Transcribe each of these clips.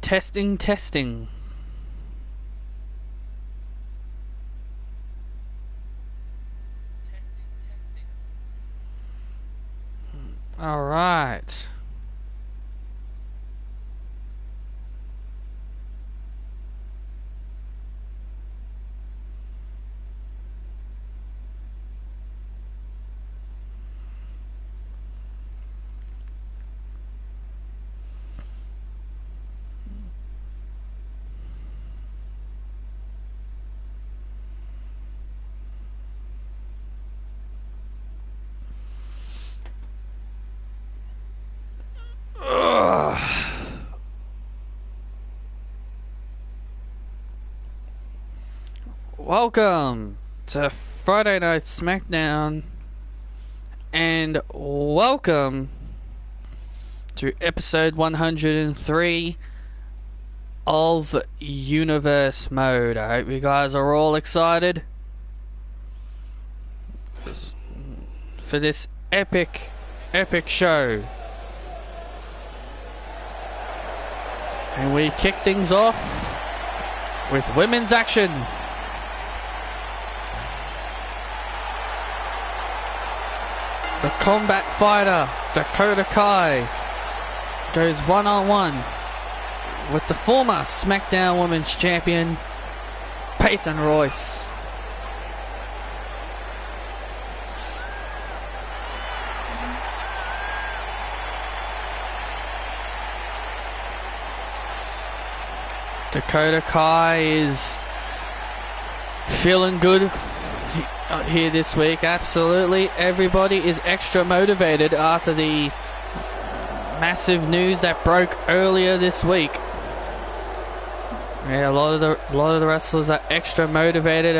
Testing, testing. All right. Welcome to Friday Night SmackDown, and welcome to episode 103 of Universe Mode. I hope you guys are all excited for this epic show. And we kick things off with women's action. The combat fighter, Dakota Kai, goes one-on-one with the former SmackDown Women's Champion, Peyton Royce. Dakota Kai is feeling good here this week. Absolutely everybody is extra motivated after the massive news that broke earlier this week. Yeah, a lot of the wrestlers are extra motivated,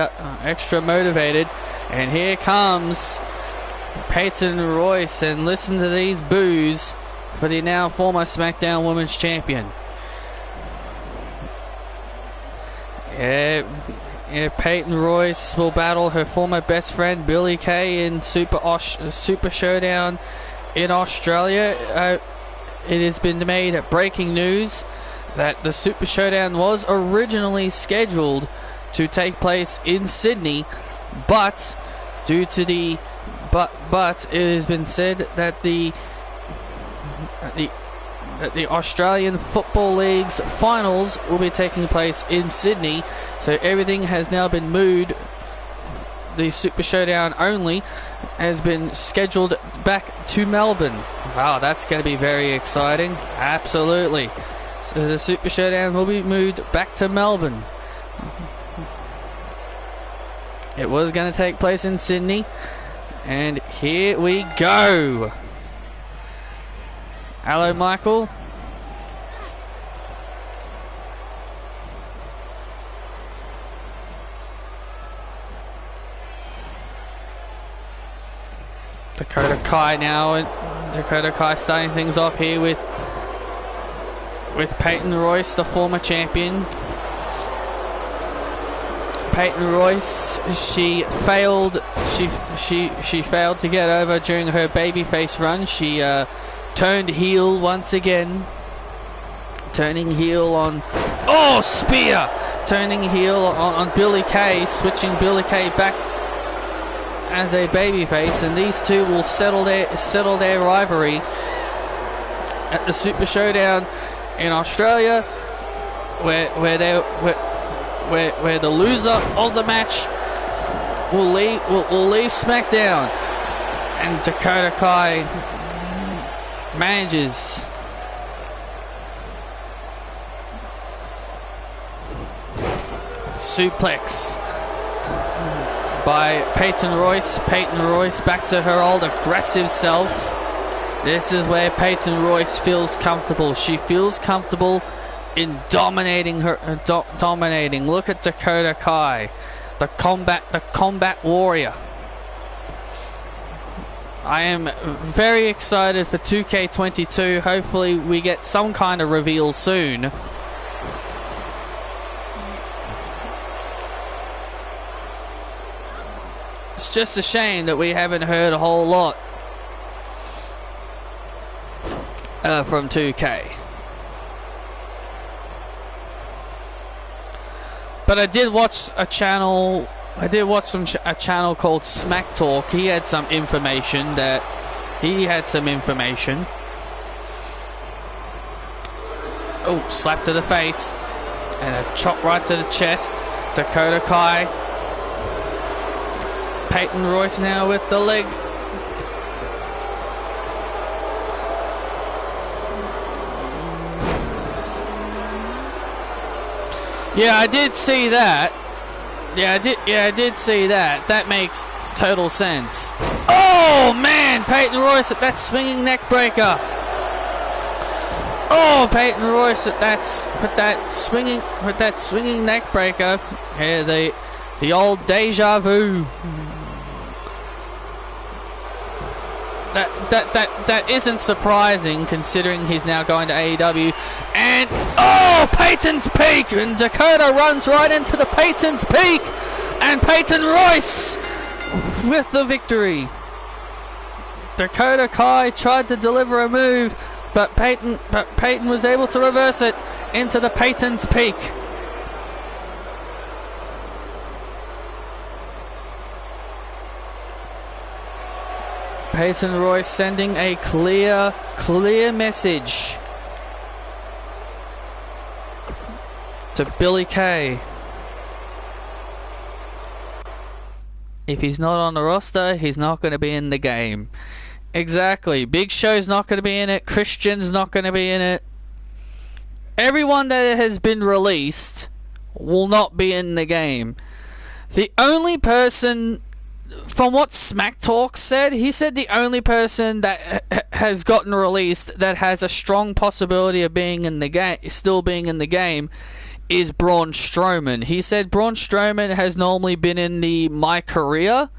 and here comes Peyton Royce, and listen to these boos for the now former SmackDown Women's Champion. Yeah, Peyton Royce will battle her former best friend Billie Kay in Super Showdown in Australia. It has been made breaking news that the Super Showdown was originally scheduled to take place in Sydney, but it has been said that the Australian Football League's finals will be taking place in Sydney, so everything has now been moved. The Super Showdown only has been scheduled back to Melbourne. Wow, that's going to be very exciting. Absolutely. So the Super Showdown will be moved back to Melbourne. It was going to take place in Sydney, and here we go. Hello, Michael. Dakota Kai now, and Dakota Kai starting things off here with Peyton Royce, the former champion. Peyton Royce, she failed. She failed to get over during her babyface run. She turned heel once again. Turning heel on... Oh, spear! Turning heel on Billie Kay, switching Billie Kay back as a babyface, and these two will settle their rivalry at the Super Showdown in Australia, where the loser of the match will leave SmackDown, and Dakota Kai manages suplex by Peyton Royce. Peyton Royce back to her old aggressive self. This is where Peyton Royce feels comfortable. She feels comfortable in dominating her. Dominating. Look at Dakota Kai, the combat warrior. I am very excited for 2K22. Hopefully we get some kind of reveal soon. It's just a shame that we haven't heard a whole lot from 2K. But I did watch a channel. I did watch a channel called Smack Talk. He had some information that Oh, slap to the face and a chop right to the chest. Dakota Kai. Peyton Royce now with the leg. Yeah, I did see that. I did see that. That makes total sense. Oh man, Peyton Royce at that swinging neck breaker. Oh, Peyton Royce with that swinging neck breaker. Yeah, the old deja vu. That isn't surprising considering he's now going to AEW. And oh, Peyton's Peak, and Dakota runs right into the Peyton's Peak, and Peyton Royce with the victory. Dakota Kai tried to deliver a move, but Peyton was able to reverse it into the Peyton's Peak. Peyton Royce sending a clear message to Billy Kay. If he's not on the roster, he's not going to be in the game. Exactly. Big Show's not going to be in it. Christian's not going to be in it. Everyone that has been released will not be in the game. The only person, from what Smack Talk said, he said the only person that has gotten released that has a strong possibility of being in the game, still being in the game, is Braun Strowman. He said Braun Strowman has normally been in the My Career.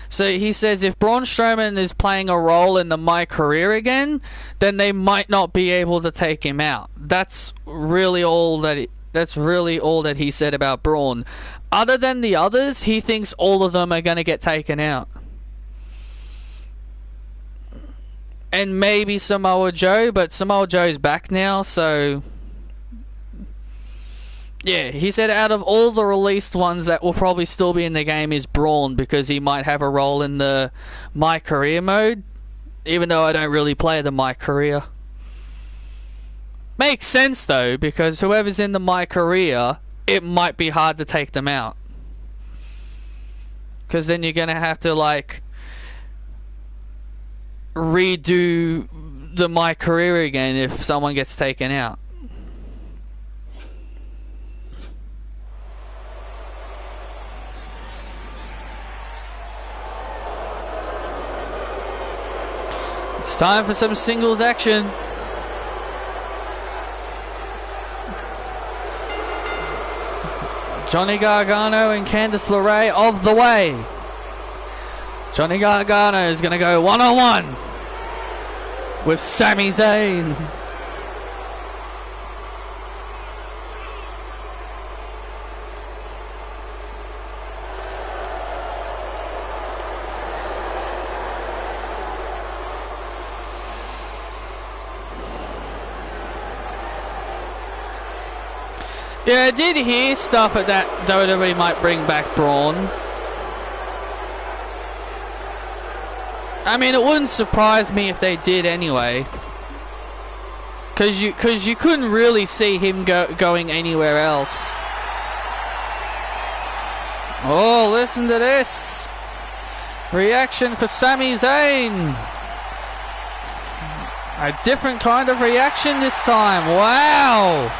So he says if Braun Strowman is playing a role in the My Career again, then they might not be able to take him out. That's really all that he said about Braun. Other than the others, he thinks all of them are going to get taken out. And maybe Samoa Joe, but Samoa Joe's back now, so yeah, he said out of all the released ones that will probably still be in the game is Braun, because he might have a role in the My Career mode, even though I don't really play the My Career. Makes sense though, because whoever's in the My Career, it might be hard to take them out. Because then you're going to have to like redo the My Career again if someone gets taken out. It's time for some singles action. Johnny Gargano and Candice LeRae of the way. Johnny Gargano is going to go one-on-one with Sami Zayn. Yeah, I did hear stuff that WWE might bring back Braun. I mean, it wouldn't surprise me if they did anyway. Because you couldn't really see him going anywhere else. Oh, listen to this. Reaction for Sami Zayn. A different kind of reaction this time. Wow.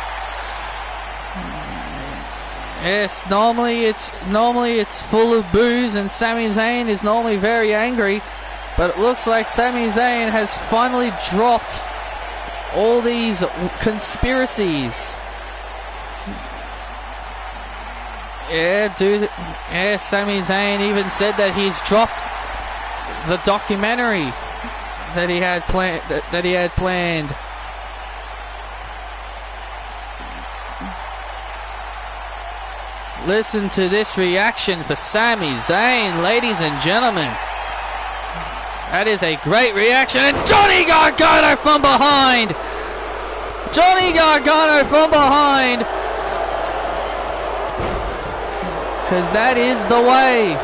Yes, normally it's full of booze, and Sami Zayn is normally very angry, but it looks like Sami Zayn has finally dropped all these conspiracies. Yeah, dude. Yeah, Sami Zayn even said that he's dropped the documentary that he had planned. Listen to this reaction for Sami Zayn, ladies and gentlemen. That is a great reaction. And Johnny Gargano from behind. Johnny Gargano from behind. Because that is the way.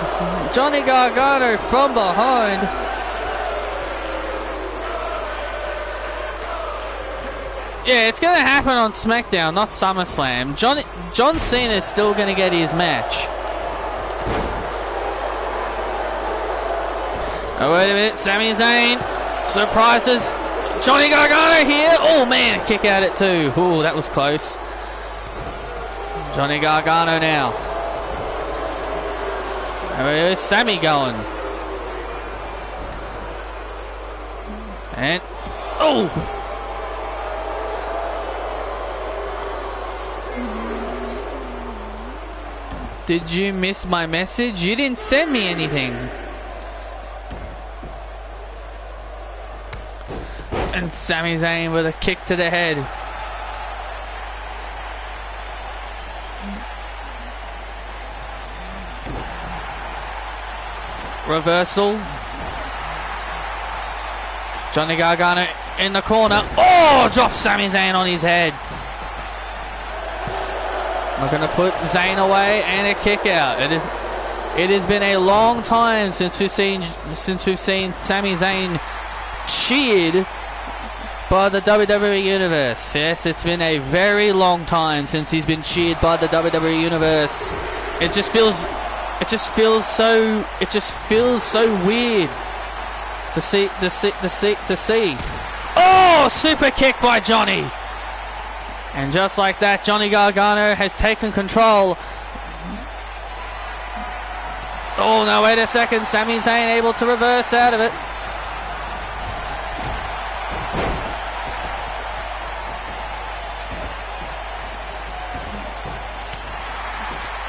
Johnny Gargano from behind. Yeah, it's going to happen on SmackDown, not SummerSlam. John Cena is still going to get his match. Oh, wait a minute. Sami Zayn surprises Johnny Gargano here. Oh, man, a kick out at 2. Oh, that was close. Johnny Gargano now. Where's Sami going? And... oh! Did you miss my message? You didn't send me anything. And Sami Zayn with a kick to the head. Reversal. Johnny Gargano in the corner. Oh, drops Sami Zayn on his head. We're going to put Zayn away and a kick out. It has been a long time since we've seen Sami Zayn cheered by the WWE Universe. Yes, it's been a very long time since he's been cheered by the WWE Universe. It just feels so weird to see. Oh, super kick by Johnny. And just like that, Johnny Gargano has taken control. Oh, no, wait a second. Sami Zayn able to reverse out of it.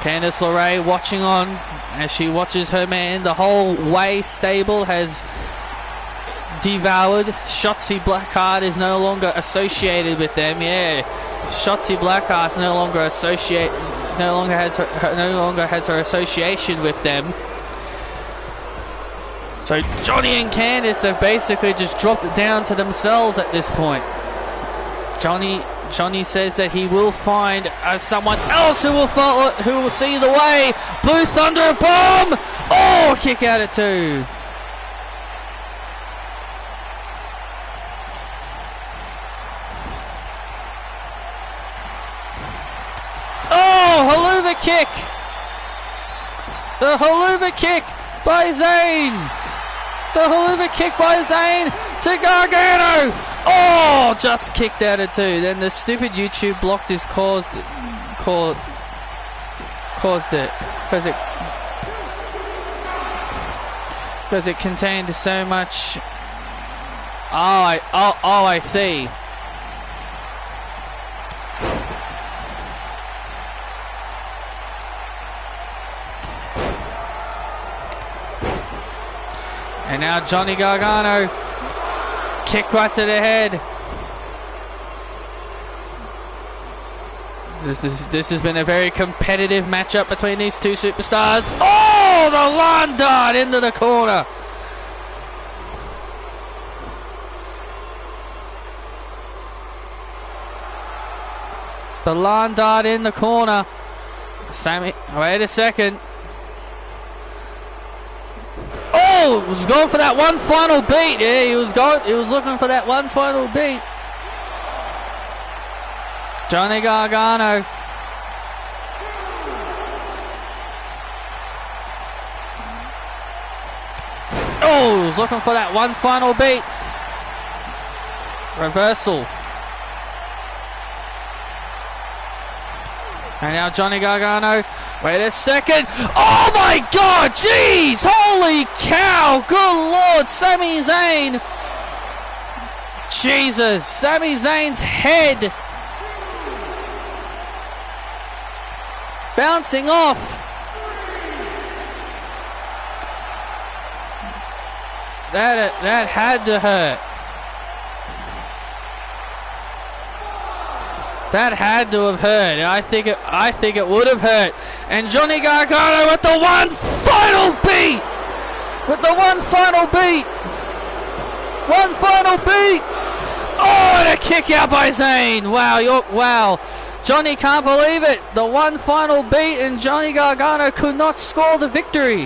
Candice LeRae watching on as she watches her man. The whole Way stable has devoured. Shotzi Blackheart is no longer associated with them. Yeah, Shotzi Blackheart no longer has her association with them. So Johnny and Candice have basically just dropped it down to themselves at this point. Johnny says that he will find someone else who will see the way. Blue Thunder Bomb. Oh, kick out at 2. Oh, haluva kick. The haluva kick by Zayn. The haluva kick by Zayn to Gargano. Oh, just kicked out at 2. Then the stupid YouTube blocked his caused it because it contained so much. I see. And now Johnny Gargano, kick right to the head. This has been a very competitive matchup between these two superstars. Oh, the lawn dart into the corner. The lawn dart in the corner. Sami, wait a second. Oh, was going for that one final beat. Yeah, he was looking for that one final beat. Johnny Gargano. Oh, he was looking for that one final beat. Reversal. And now Johnny Gargano. Wait a second. Oh my God, jeez, holy cow, good Lord, Sami Zayn. Jesus, Sami Zayn's head bouncing off. That had to hurt. That had to have hurt. I think it would have hurt. And Johnny Gargano with the one final beat. With the one final beat. Oh, and a kick out by Zayn. Wow, wow. Johnny can't believe it. The one final beat and Johnny Gargano could not score the victory.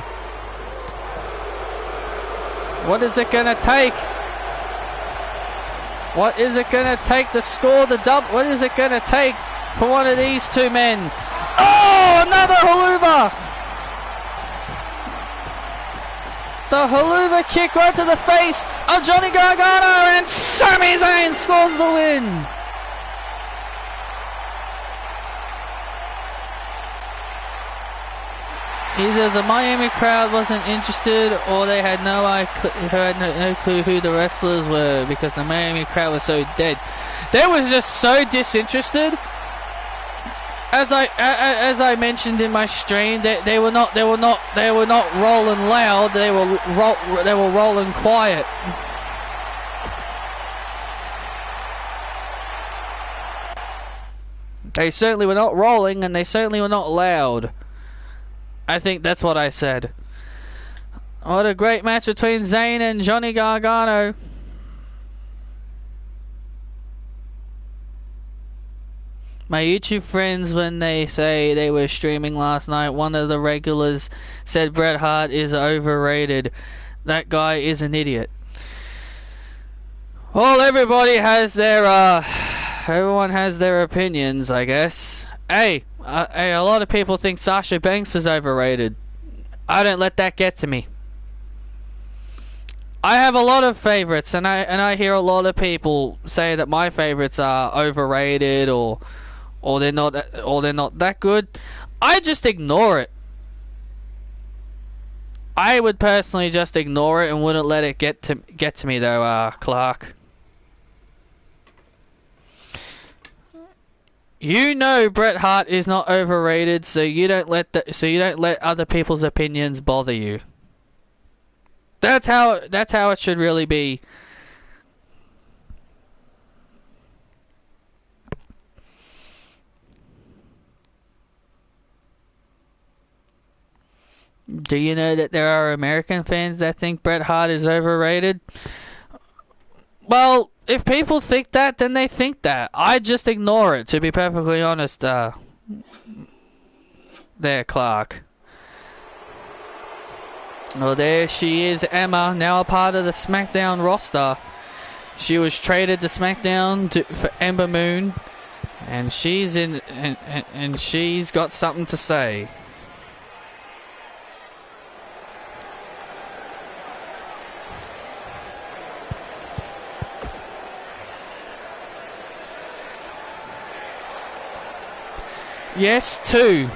What is it going to take? What is it going to take to score the dub? What is it going to take for one of these two men? Oh, another haluva! The haluva kick right to the face of Johnny Gargano, and Sami Zayn scores the win. Either the Miami crowd wasn't interested, or they had no clue who the wrestlers were, because the Miami crowd was so dead. They was just so disinterested. As I mentioned in my stream, they were not rolling loud. They were rolling quiet. They certainly were not rolling, and they certainly were not loud. I think that's what I said. What a great match between Zayn and Johnny Gargano. My YouTube friends, when they say they were streaming last night, one of the regulars said Bret Hart is overrated. That guy is an idiot. Well, everybody has their everyone has their opinions, I guess. Hey, a lot of people think Sasha Banks is overrated. I don't let that get to me. I have a lot of favorites, and I hear a lot of people say that my favorites are overrated or they're not that good. I just ignore it. I would personally just ignore it and wouldn't let it get to me though, Clark. You know Bret Hart is not overrated, so you don't let other people's opinions bother you. That's how it should really be. Do you know that there are American fans that think Bret Hart is overrated? Well, if people think that, then they think that. I just ignore it, to be perfectly honest, there, Clark. Well, there she is, Emma, now a part of the SmackDown roster. She was traded to SmackDown for Ember Moon, and she's and she's got something to say. Yes, two.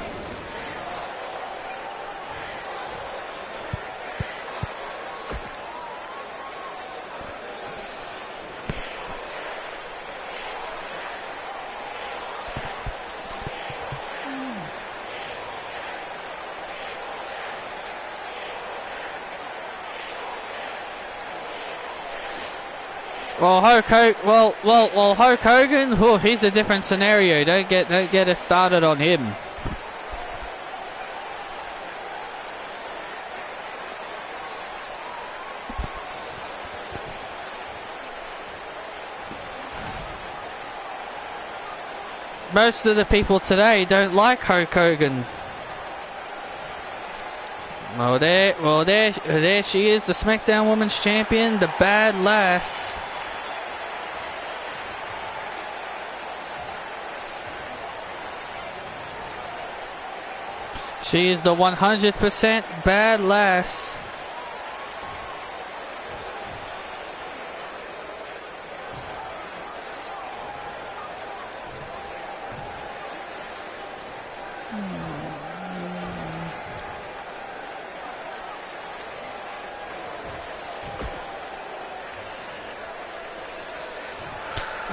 Well, Hulk Hogan, oh, he's a different scenario. Don't get us started on him. Most of the people today don't like Hulk Hogan. Well, there she is, the SmackDown Women's Champion, the Bad Lass. She is the 100% Bad Lass.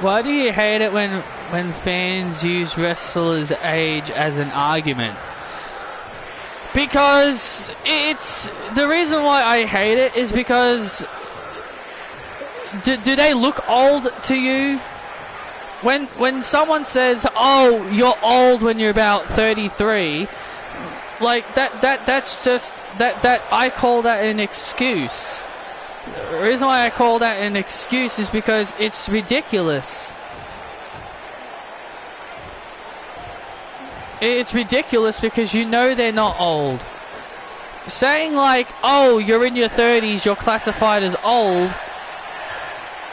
Why do you hate it when fans use wrestlers' age as an argument? Because it's the reason why I hate it is because do they look old to you? When someone says, "Oh, you're old when you're about 33," like that's just that I call that an excuse. The reason why I call that an excuse is because it's ridiculous. It's ridiculous because you know they're not old. Saying like, oh, you're in your 30s, you're classified as old.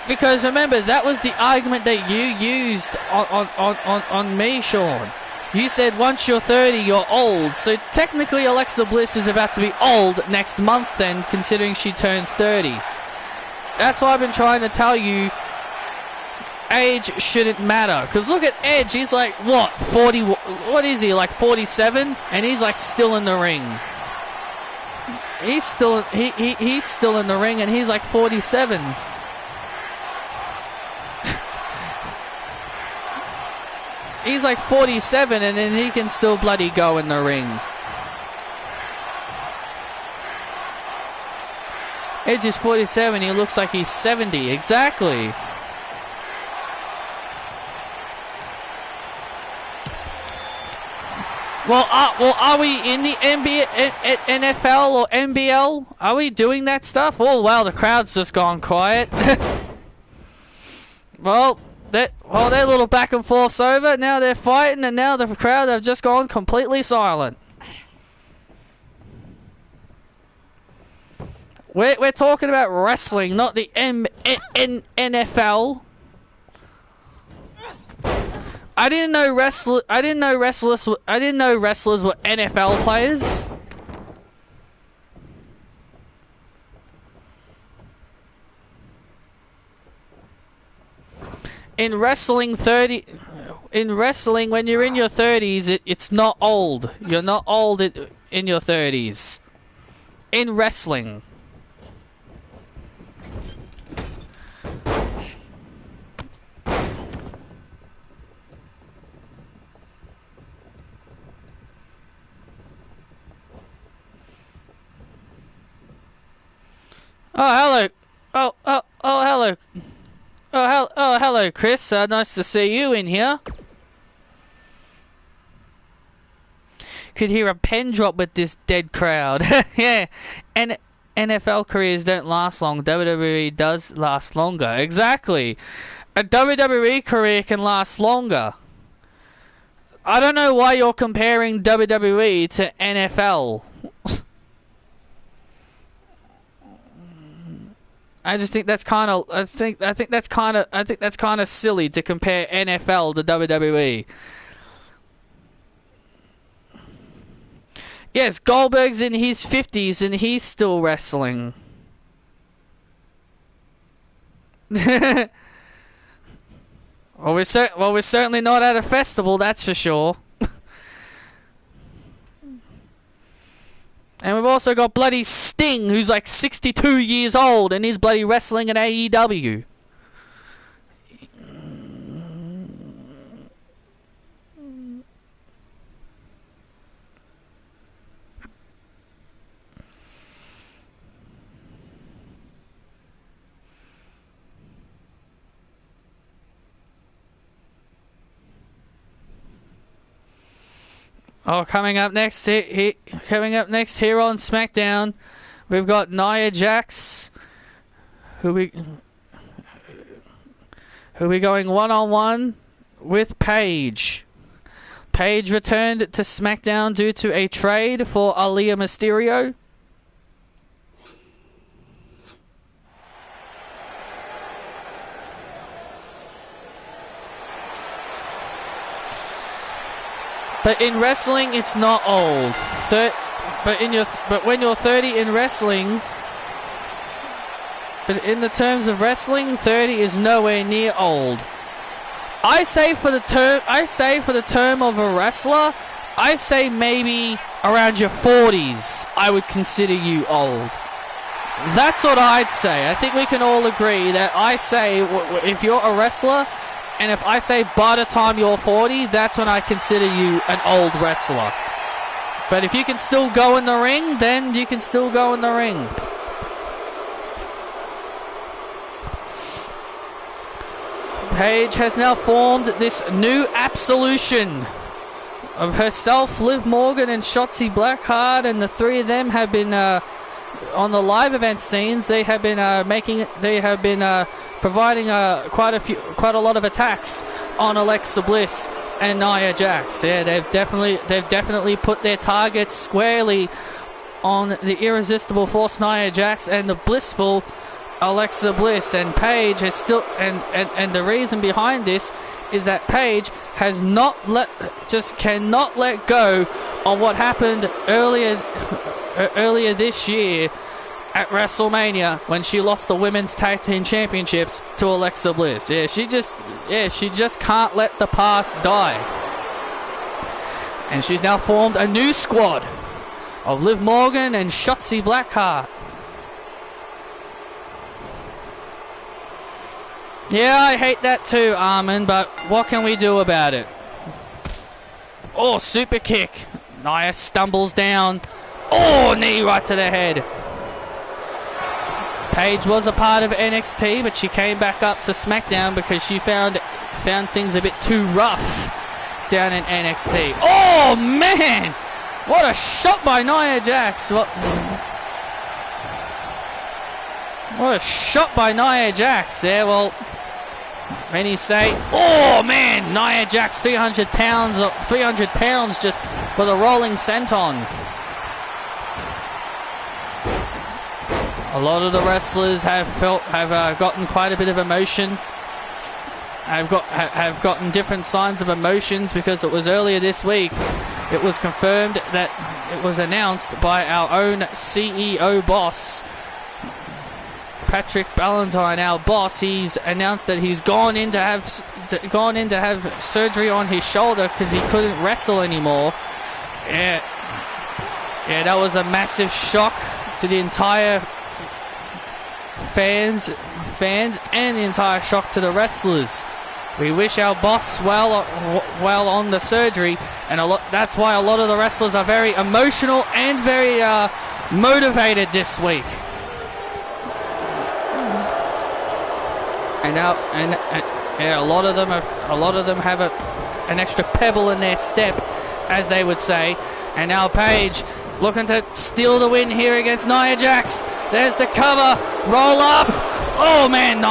Because remember, that was the argument that you used on me, Sean. You said once you're 30, you're old. So technically Alexa Bliss is about to be old next month then, considering she turns 30. That's why I've been trying to tell you, age shouldn't matter. Because look at Edge, he's like, what, 40, what is he, like 47? And he's like still in the ring. He's still in the ring and he's like 47. He's like 47 and then he can still bloody go in the ring. Edge is 47, he looks like he's 70, exactly. Well, are we in the NFL or NBL? Are we doing that stuff? Oh, wow, the crowd's just gone quiet. Well, their little back and forth's over. Now they're fighting, and now the crowd have just gone completely silent. We're talking about wrestling, not the NFL. I didn't know wrestlers were NFL players. In wrestling, when you're in your 30s, it's not old. You're not old in your 30s. In wrestling. Oh, hello. Hello. Hello, Chris. Nice to see you in here. Could hear a pen drop with this dead crowd. Yeah. And NFL careers don't last long. WWE does last longer. Exactly. A WWE career can last longer. I don't know why you're comparing WWE to NFL. I just think that's kind of. I think that's kind of silly to compare NFL to WWE. Yes, Goldberg's in his 50s and he's still wrestling. Well, we're certainly not at a festival, that's for sure. And we've also got bloody Sting, who's like 62 years old, and he's bloody wrestling in AEW. Oh, coming up next here on SmackDown, we've got Nia Jax, who we going one-on-one with Paige. Paige returned to SmackDown due to a trade for Aaliyah Mysterio. But in wrestling, it's not old. But when you're 30 in wrestling, but in the terms of wrestling, 30 is nowhere near old. I say for the term of a wrestler, I say maybe around your 40s, I would consider you old. That's what I'd say. I think we can all agree that I say if you're a wrestler. And if I say by the time you're 40, that's when I consider you an old wrestler. But if you can still go in the ring, then you can still go in the ring. Paige has now formed this new absolution of herself, Liv Morgan, and Shotzi Blackheart, and the three of them have been on the live event scenes. They have been providing quite a lot of attacks on Alexa Bliss and Nia Jax. Yeah, they've definitely put their targets squarely on the irresistible force Nia Jax and the blissful Alexa Bliss. And Paige has still, and the reason behind this is that Paige has cannot let go on what happened earlier this year at WrestleMania when she lost the Women's Tag Team Championships to Alexa Bliss. She just can't let the past die. And she's now formed a new squad of Liv Morgan and Shotzi Blackheart. Yeah, I hate that too, Armin, but what can we do about it? Oh, super kick. Nia stumbles down. Oh, knee right to the head. Paige was a part of NXT, but she came back up to SmackDown because she found things a bit too rough down in NXT. Oh, man! What a shot by Nia Jax. What a shot by Nia Jax. Yeah, well, many say, oh, man, Nia Jax, 300 pounds just for the rolling senton. A lot of the wrestlers have gotten quite a bit of emotion. Have gotten different signs of emotions because it was earlier this week. It was confirmed that it was announced by our own CEO boss, Patrick Ballantyne, our boss. He's announced that he's gone in to have surgery on his shoulder because he couldn't wrestle anymore. Yeah, that was a massive shock to the entire fans and the entire shock to the wrestlers. We wish our boss well on the surgery, and that's why a lot of the wrestlers are very emotional and very motivated this week. And now, a lot of them have an extra pebble in their step, as they would say. And now Paige looking to steal the win here against Nia Jax. There's the cover, roll up. Oh man,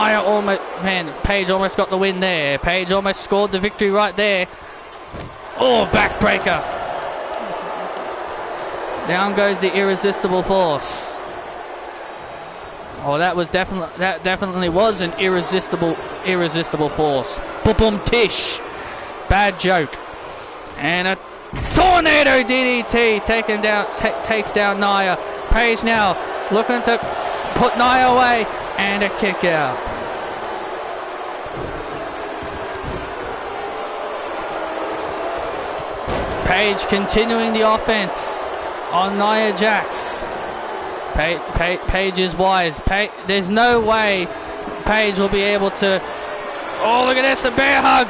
Paige almost got the win there. Paige almost scored the victory right there. Oh, backbreaker. Down goes the irresistible force. Oh, that definitely was an irresistible force. Boom, tish. Bad joke. And a tornado DDT takes down Nia. Paige now looking to put Nia away, and a kick out. Paige continuing the offense on Nia Jax. Paige is wise. There's no way Paige will be able to... Oh, look at this, a bear hug.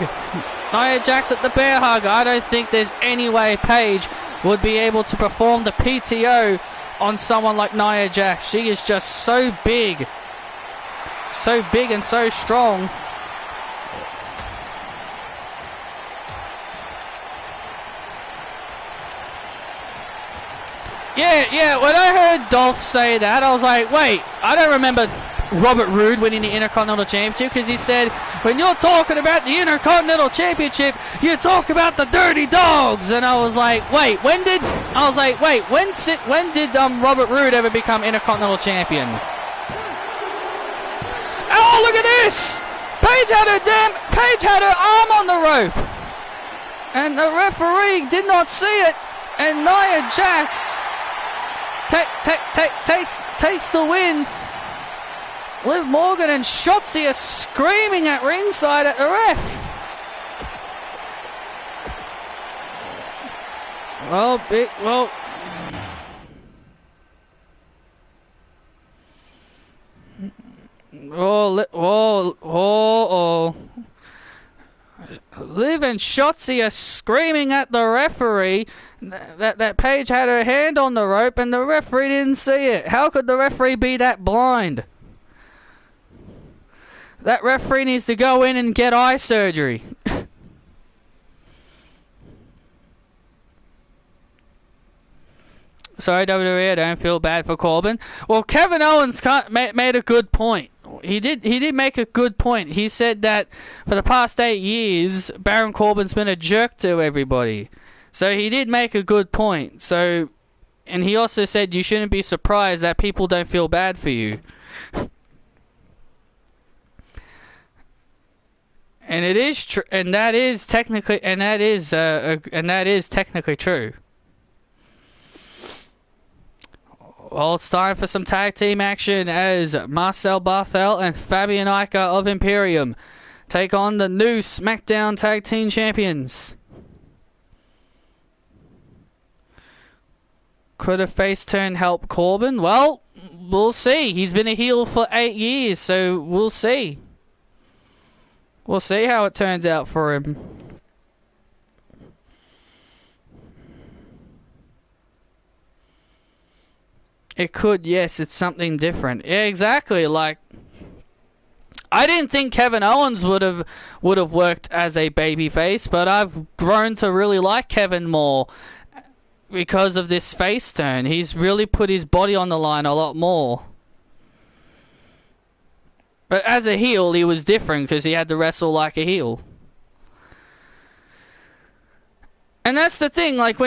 Nia Jax at the bear hug. I don't think there's any way Paige would be able to perform the PTO on someone like Nia Jax. She is just so big. So big and so strong. Yeah, when I heard Dolph say that, I was like, wait, I don't remember Robert Roode winning the Intercontinental Championship, because he said, when you're talking about the Intercontinental Championship, you talk about the Dirty Dogs. And I was like, wait, when did Robert Roode ever become Intercontinental Champion? Oh, look at this! Paige had her arm on the rope, and the referee did not see it, and Nia Jax takes the win. Liv Morgan and Shotzi are screaming at ringside at the ref. Liv and Shotzi are screaming at the referee that Paige had her hand on the rope and the referee didn't see it. How could the referee be that blind? That referee needs to go in and get eye surgery. Sorry, WWE, I don't feel bad for Corbin. Well, Kevin Owens made a good point He did make a good point. He said that for the past 8 years, Baron Corbin's been a jerk to everybody. So he did make a good point. So, and he also said you shouldn't be surprised that people don't feel bad for you. And it is true, and that is technically true. Well, it's time for some tag team action as Marcel Barthel and Fabian Aichner of Imperium take on the new SmackDown Tag Team Champions. Could a face turn help Corbin? Well, we'll see. He's been a heel for 8 years, so we'll see. We'll see how it turns out for him. It could, yes, it's something different. Yeah, exactly. Like, I didn't think Kevin Owens would have worked as a babyface, but I've grown to really like Kevin more because of this face turn. He's really put his body on the line a lot more. But as a heel, he was different because he had to wrestle like a heel. And that's the thing, like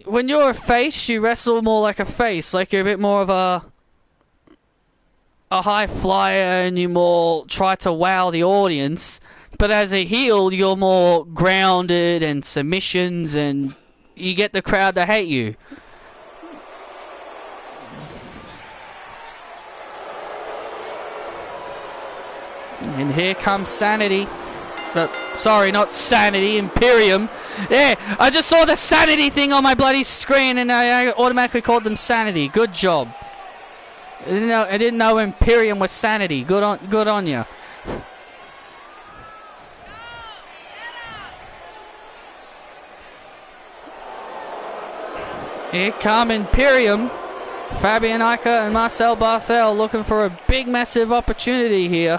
when you're a face, you wrestle more like a face, like you're a bit more of a high flyer, and you more try to wow the audience. But as a heel, you're more grounded and submissions, and you get the crowd to hate you. And here comes Sanity. Sorry, not Sanity, Imperium. Yeah, I just saw the Sanity thing on my bloody screen and I automatically called them Sanity. Good job. I didn't know Imperium was Sanity. Good on you. Here come Imperium. Fabian Aichner and Marcel Barthel looking for a big, massive opportunity here.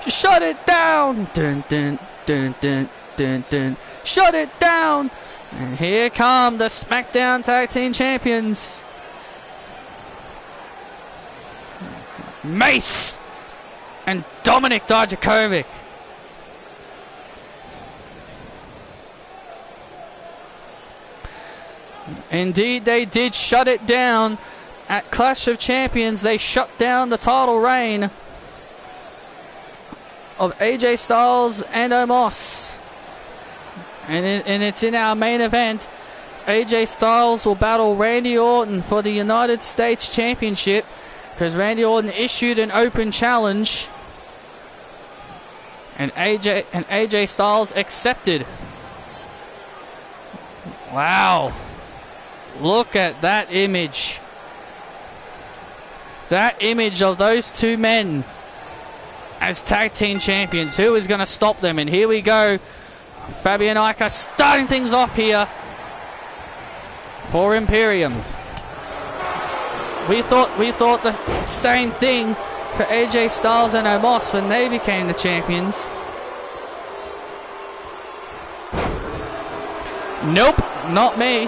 Shut it down! Dun, dun, dun, dun, dun, dun. Shut it down! And here come the SmackDown Tag Team Champions. Mace and Dominik Dijakovic. Indeed, they did shut it down. At Clash of Champions, they shut down the title reign of AJ Styles and Omos. And it's in our main event. AJ Styles will battle Randy Orton for the United States Championship because Randy Orton issued an open challenge. And AJ Styles accepted. Wow. Look at that image. That image of those two men as tag team champions. Who is going to stop them? And here we go. Fabian Aichner starting things off here for Imperium. We thought the same thing for AJ Styles and Omos when they became the champions. Nope, not me.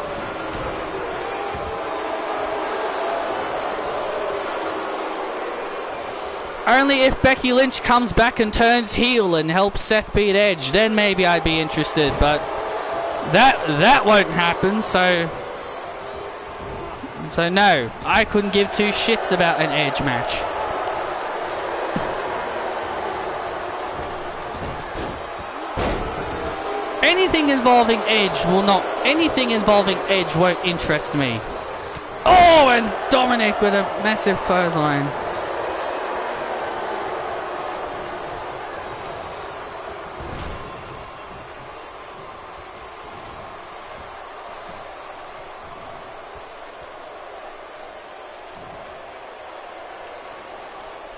Only if Becky Lynch comes back and turns heel and helps Seth beat Edge, then maybe I'd be interested, but that won't happen, so no, I couldn't give two shits about an Edge match. Anything involving Edge won't interest me. Oh, and Dominik with a massive clothesline.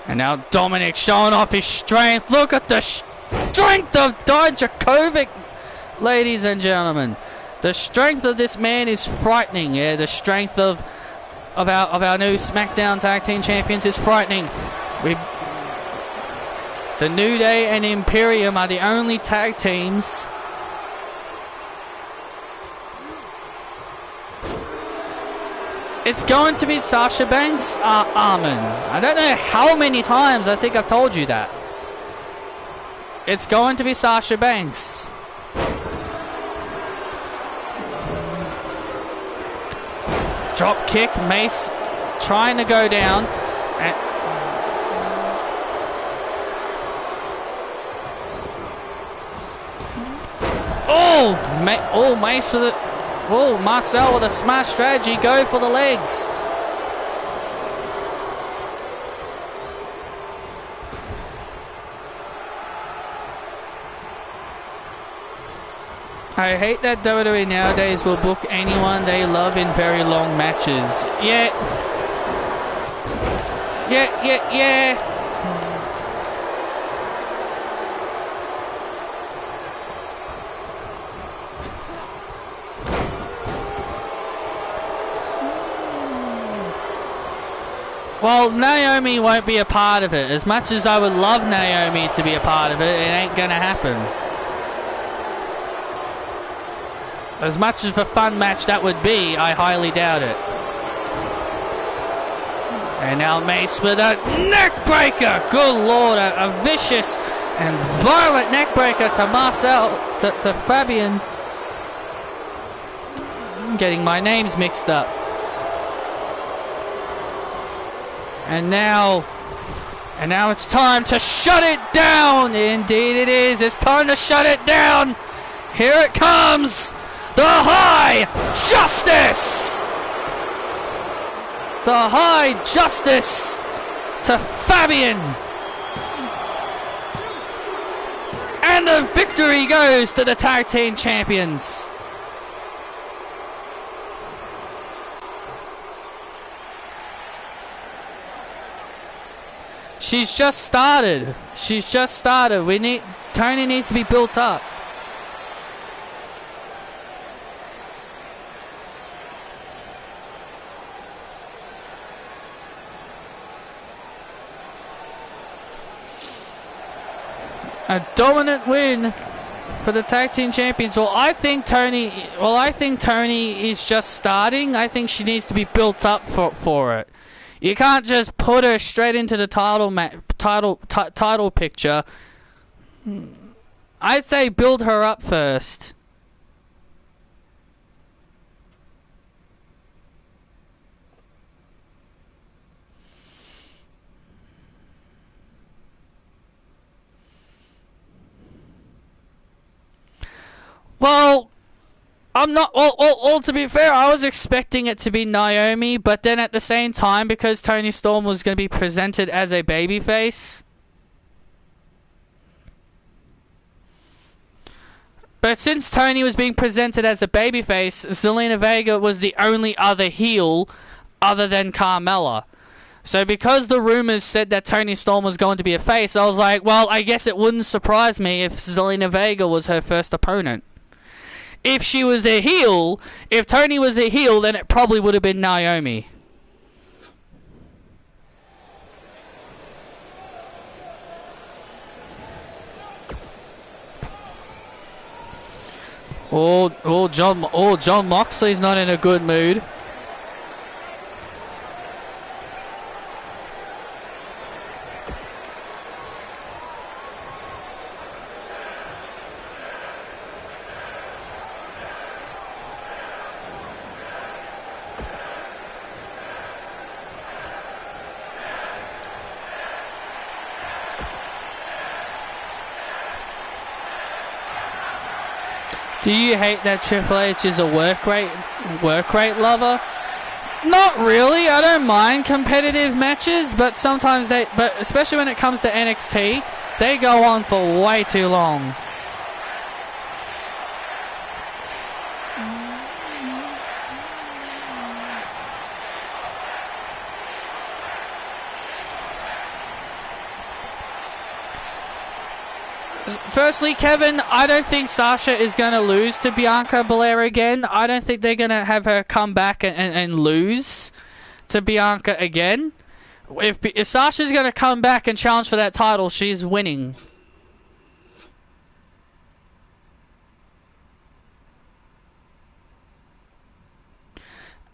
And now Dominik showing off his strength. Look at the strength of Dijakovic, ladies and gentlemen. The strength of this man is frightening. Yeah, the strength of our new SmackDown Tag Team Champions is frightening. The New Day and Imperium are the only tag teams It's going to be Sasha Banks, Armin. I don't know how many times I think I've told you that. It's going to be Sasha Banks. Drop kick, Mace trying to go down. Mace for the... Oh, Marcel with a smash strategy. Go for the legs. I hate that WWE nowadays will book anyone they love in very long matches. Yeah. Well, Naomi won't be a part of it. As much as I would love Naomi to be a part of it, it ain't gonna happen. As much of a fun match that would be, I highly doubt it. And now Mace with a neck breaker. Good lord, a vicious and violent neck breaker to Marcel, to Fabian. I'm getting my names mixed up. And now it's time to shut it down. Indeed it is. It's time to shut it down. Here it comes. The High Justice. The High Justice to Fabian. And the victory goes to the Tag Team Champions. She's just started. She's just started. Tony needs to be built up. A dominant win for the Tag Team Champions. Well, I think Tony is just starting. I think she needs to be built up for it. You can't just put her straight into the title picture. I'd say build her up first. Well, I'm not. Well, to be fair, I was expecting it to be Naomi, but then at the same time, because Toni Storm was going to be presented as a babyface. But since Toni was being presented as a babyface, Zelina Vega was the only other heel other than Carmella. So because the rumors said that Toni Storm was going to be a face, I was like, well, I guess it wouldn't surprise me if Zelina Vega was her first opponent. If she was a heel, if Toni was a heel, then it probably would have been Naomi. John Moxley's not in a good mood. Do you hate that Triple H is a work rate lover? Not really. I don't mind competitive matches, but sometimes but especially when it comes to NXT, they go on for way too long. Firstly, Kevin, I don't think Sasha is going to lose to Bianca Belair again. I don't think they're going to have her come back and lose to Bianca again. If Sasha's going to come back and challenge for that title, she's winning.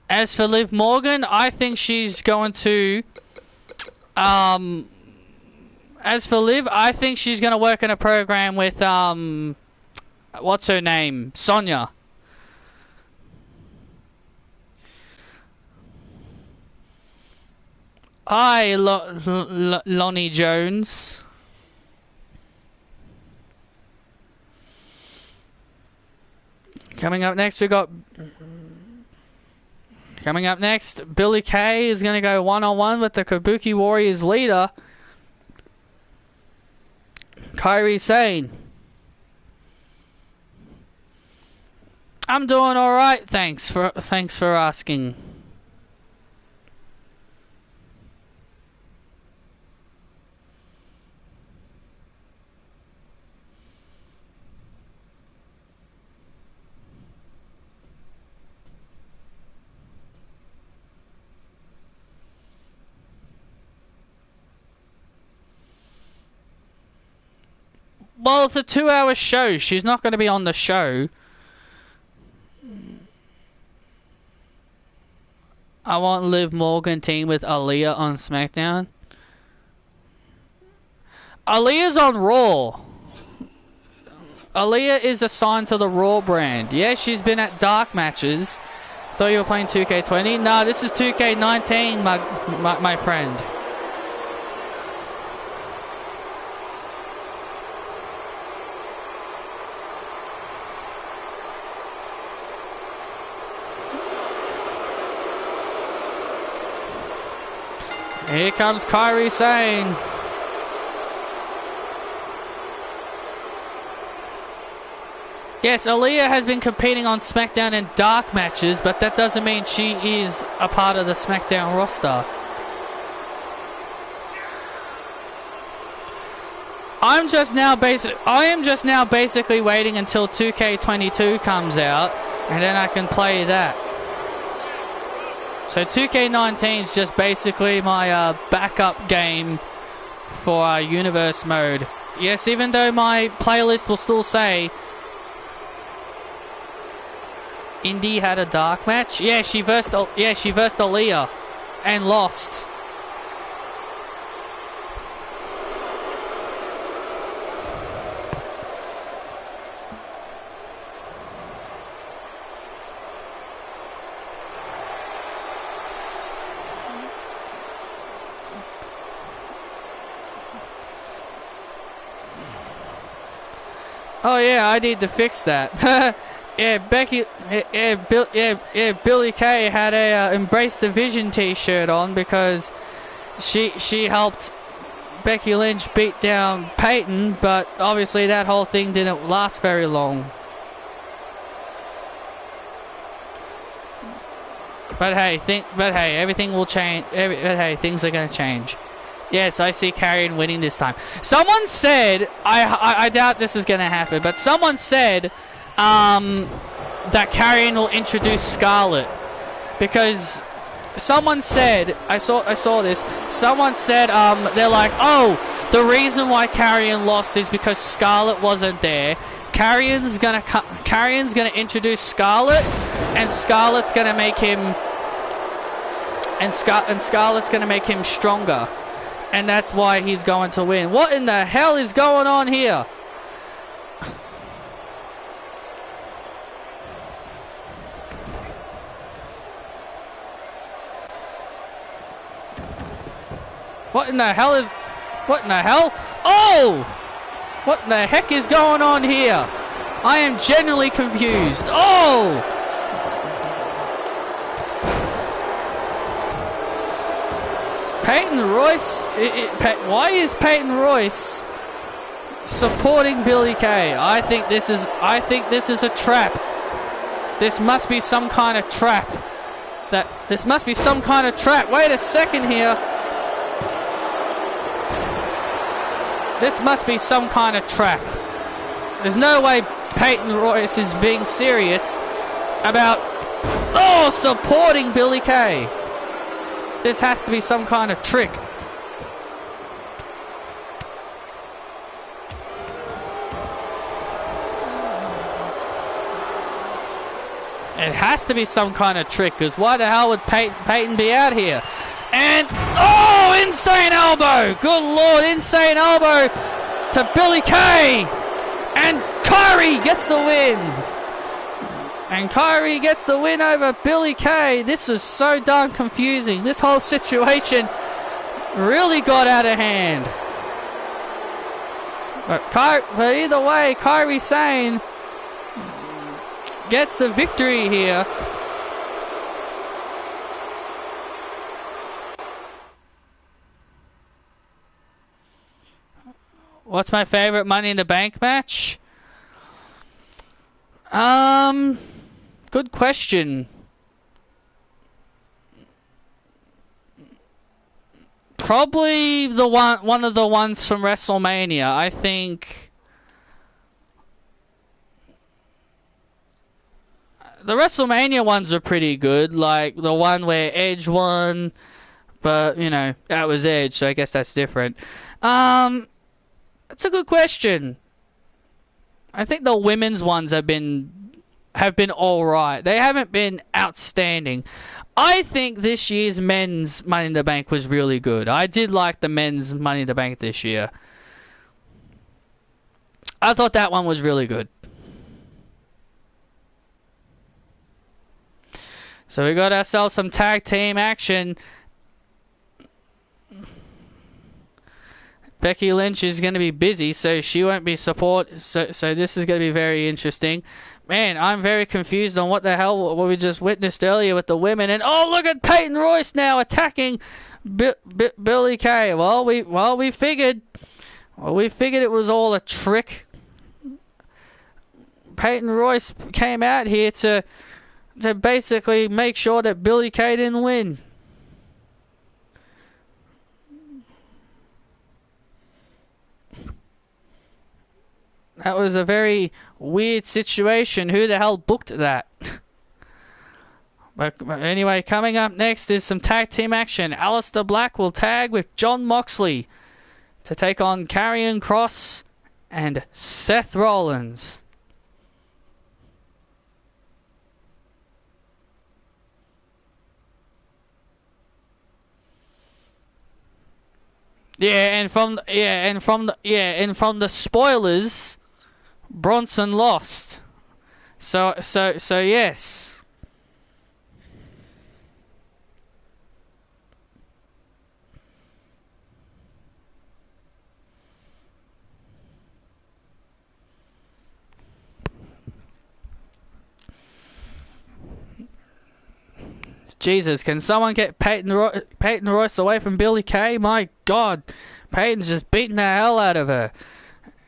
As for Liv Morgan, I think she's going to... as for Liv, I think she's going to work in a program with... what's her name? Sonya. Hi, Lonnie Jones. Coming up next, we got... Coming up next, Billie Kay is going to go one-on-one with the Kabuki Warriors leader, Kairi Sane. I'm doing all right, thanks for asking. Well, it's a 2-hour show. She's not going to be on the show. I want Liv Morgan team with Aaliyah on SmackDown. Aaliyah's on Raw. Aaliyah is assigned to the Raw brand. Yeah, she's been at dark matches. Thought you were playing 2K20. Nah, this is 2K19, my friend. Here comes Kairi Sane. Yes, Aaliyah has been competing on SmackDown in dark matches, but that doesn't mean she is a part of the SmackDown roster. I am just now basically waiting until 2K22 comes out, and then I can play that. So 2K19 is just basically my backup game for Universe mode. Yes, even though my playlist will still say Indy had a dark match. Yeah, she versed Aaliyah and lost. Oh yeah, I need to fix that. Yeah, Billie Kay had a Embrace the Vision t-shirt on because she helped Becky Lynch beat down Peyton, but obviously that whole thing didn't last very long. But hey, everything will change. Things are gonna change. Yes, I see Karrion winning this time. Someone said, I doubt this is going to happen, but someone said that Karrion will introduce Scarlett. Because someone said, I saw this, someone said, they're like, oh, the reason why Karrion lost is because Scarlett wasn't there. Karrion's gonna introduce Scarlett, and Scarlett's gonna make him, and Scarlett's gonna make him stronger. And that's why he's going to win. What in the hell is going on here? What in the hell is... What in the hell? Oh! What in the heck is going on here? I am genuinely confused. Oh! Peyton Royce, why is Peyton Royce supporting Billie Kay? I think this is a trap. This must be some kind of trap. This must be some kind of trap. Wait a second here. This must be some kind of trap. There's no way Peyton Royce is being serious about supporting Billie Kay. This has to be some kind of trick. It has to be some kind of trick, because why the hell would Peyton be out here? And, oh, insane elbow! Good Lord, insane elbow to Billie Kay! And Kyrie gets the win! And Kyrie gets the win over Billie Kay. This was so darn confusing. This whole situation really got out of hand. But either way, Kyrie Sane gets the victory here. What's my favorite Money in the Bank match? Good question. Probably the one of the ones from WrestleMania. I think the WrestleMania ones are pretty good, like the one where Edge won, but you know, that was Edge, so I guess that's different. It's a good question. I think the women's ones have been alright. They haven't been outstanding. I think this year's men's Money in the Bank was really good. I did like the men's Money in the Bank this year. I thought that one was really good. So we got ourselves some tag team action. Becky Lynch is going to be busy, so she won't be support. So this is going to be very interesting. Man, I'm very confused on what the hell what we just witnessed earlier with the women. And oh, look at Peyton Royce now attacking Billie Kay. Well, we figured it was all a trick. Peyton Royce came out here to basically make sure that Billie Kay didn't win. That was a very weird situation. Who the hell booked that? But anyway, coming up next is some tag team action. Aleister Black will tag with Jon Moxley to take on Karrion Kross and Seth Rollins. And from the spoilers, Bronson lost. So yes. Jesus, can someone get Peyton Royce away from Billie Kay? My God, Peyton's just beating the hell out of her.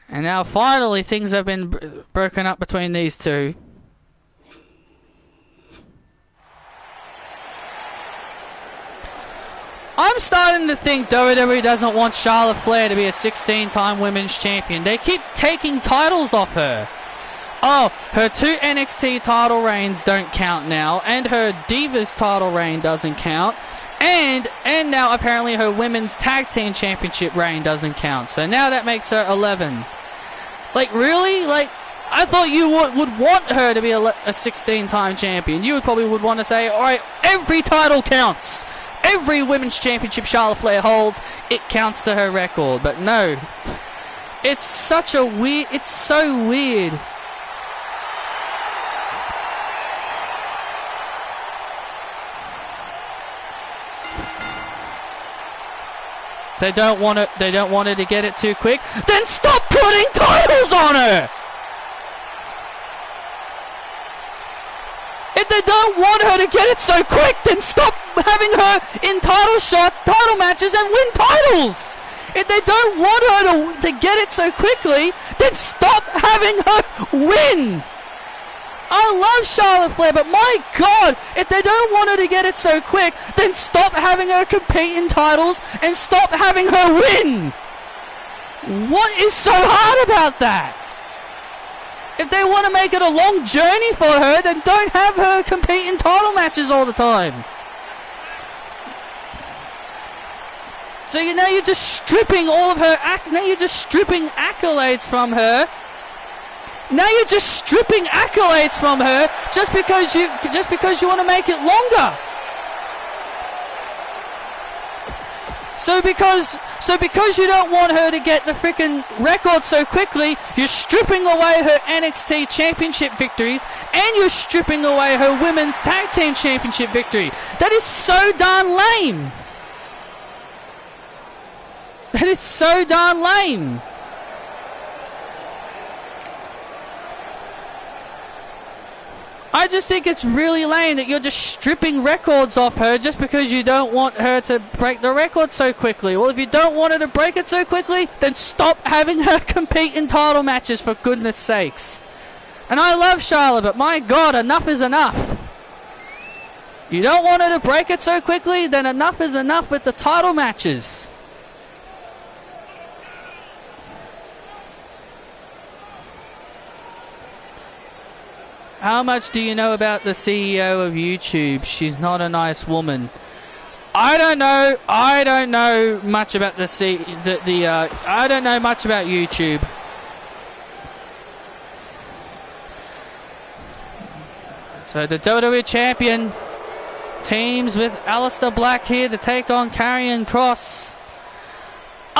And now finally things have been broken up between these two. I'm starting to think WWE doesn't want Charlotte Flair to be a 16-time women's champion. They keep taking titles off her. Oh, her 2 NXT title reigns don't count now, and her Divas title reign doesn't count, and now apparently her women's tag team championship reign doesn't count. So now that makes her 11. Like, really? Like, I thought you would want her to be a 16-time champion. You probably would want to say, alright, every title counts. Every women's championship Charlotte Flair holds, it counts to her record. But no. It's such a weird... It's so weird. They don't want her to get it too quick. Then stop putting titles on her! If they don't want her to get it so quick, then stop having her in title shots, title matches, and win titles! If they don't want her to get it so quickly, then stop having her win! I love Charlotte Flair, but my God, if they don't want her to get it so quick, then stop having her compete in titles and stop having her win! What is so hard about that? If they want to make it a long journey for her, then don't have her compete in title matches all the time. So now you're just stripping all of her, now you're just stripping accolades from her Now you're just stripping accolades from her just because you want to make it longer. So because you don't want her to get the freaking record so quickly, you're stripping away her NXT Championship victories and you're stripping away her Women's Tag Team Championship victory. That is so darn lame. That is so darn lame. I just think it's really lame that you're just stripping records off her just because you don't want her to break the record so quickly. Well, if you don't want her to break it so quickly, then stop having her compete in title matches, for goodness sakes. And I love Charlotte, but my God, enough is enough. You don't want her to break it so quickly, then enough is enough with the title matches. How much do you know about the CEO of YouTube? She's not a nice woman. I don't know. I don't know much about I don't know much about YouTube. So the WWE champion teams with Aleister Black here to take on Karrion Kross.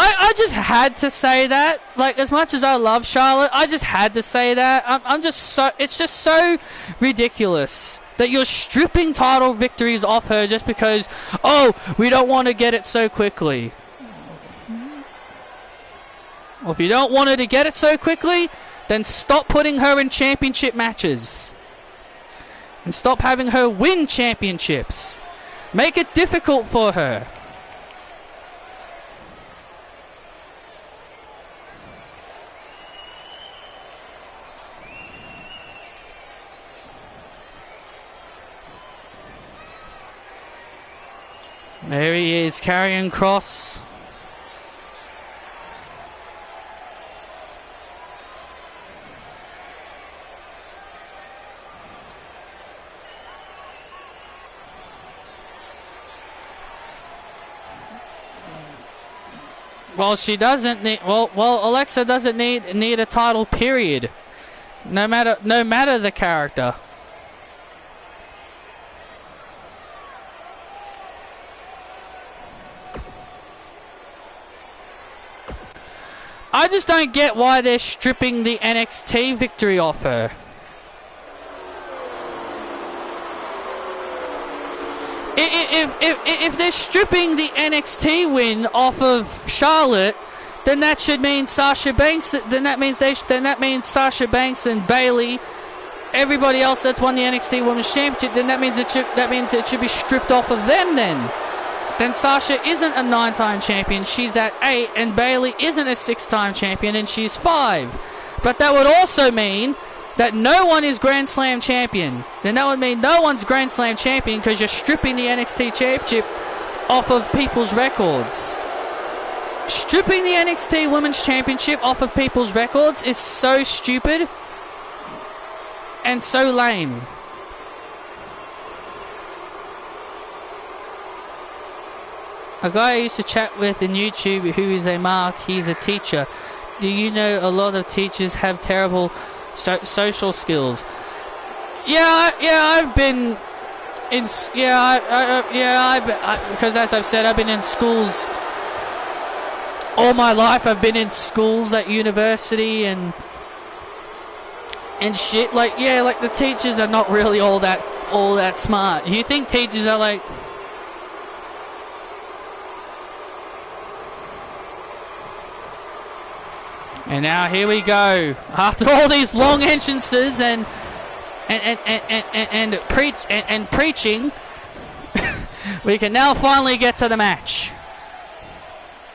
I just had to say that. Like, as much as I love Charlotte, I just had to say that. It's just so ridiculous that you're stripping title victories off her just because, oh, we don't want to get it so quickly. Well, if you don't want her to get it so quickly, then stop putting her in championship matches. And stop having her win championships. Make it difficult for her. There he is, Karrion Kross. Well, she doesn't need. Well, Alexa doesn't need a title. Period. No matter the character. I just don't get why they're stripping the NXT victory off her. If they're stripping the NXT win off of Charlotte, then that should mean Sasha Banks. Then that means Sasha Banks and Bayley, everybody else that's won the NXT Women's Championship. Then that means it should be stripped off of them. Then Sasha isn't a 9-time champion, she's at 8, and Bayley isn't a 6-time champion, and she's 5. But that would also mean that no one is Grand Slam champion. Then that would mean no one's Grand Slam champion because you're stripping the NXT Championship off of people's records. Stripping the NXT Women's Championship off of people's records is so stupid and so lame. A guy I used to chat with in YouTube who is a mark, he's a teacher. Do you know a lot of teachers have terrible social skills? I've been in, because as I've said, I've been in schools all my life. I've been in schools at university and shit. Like the teachers are not really all that smart. You think teachers are like, and now here we go. After all these long entrances and preaching, we can now finally get to the match.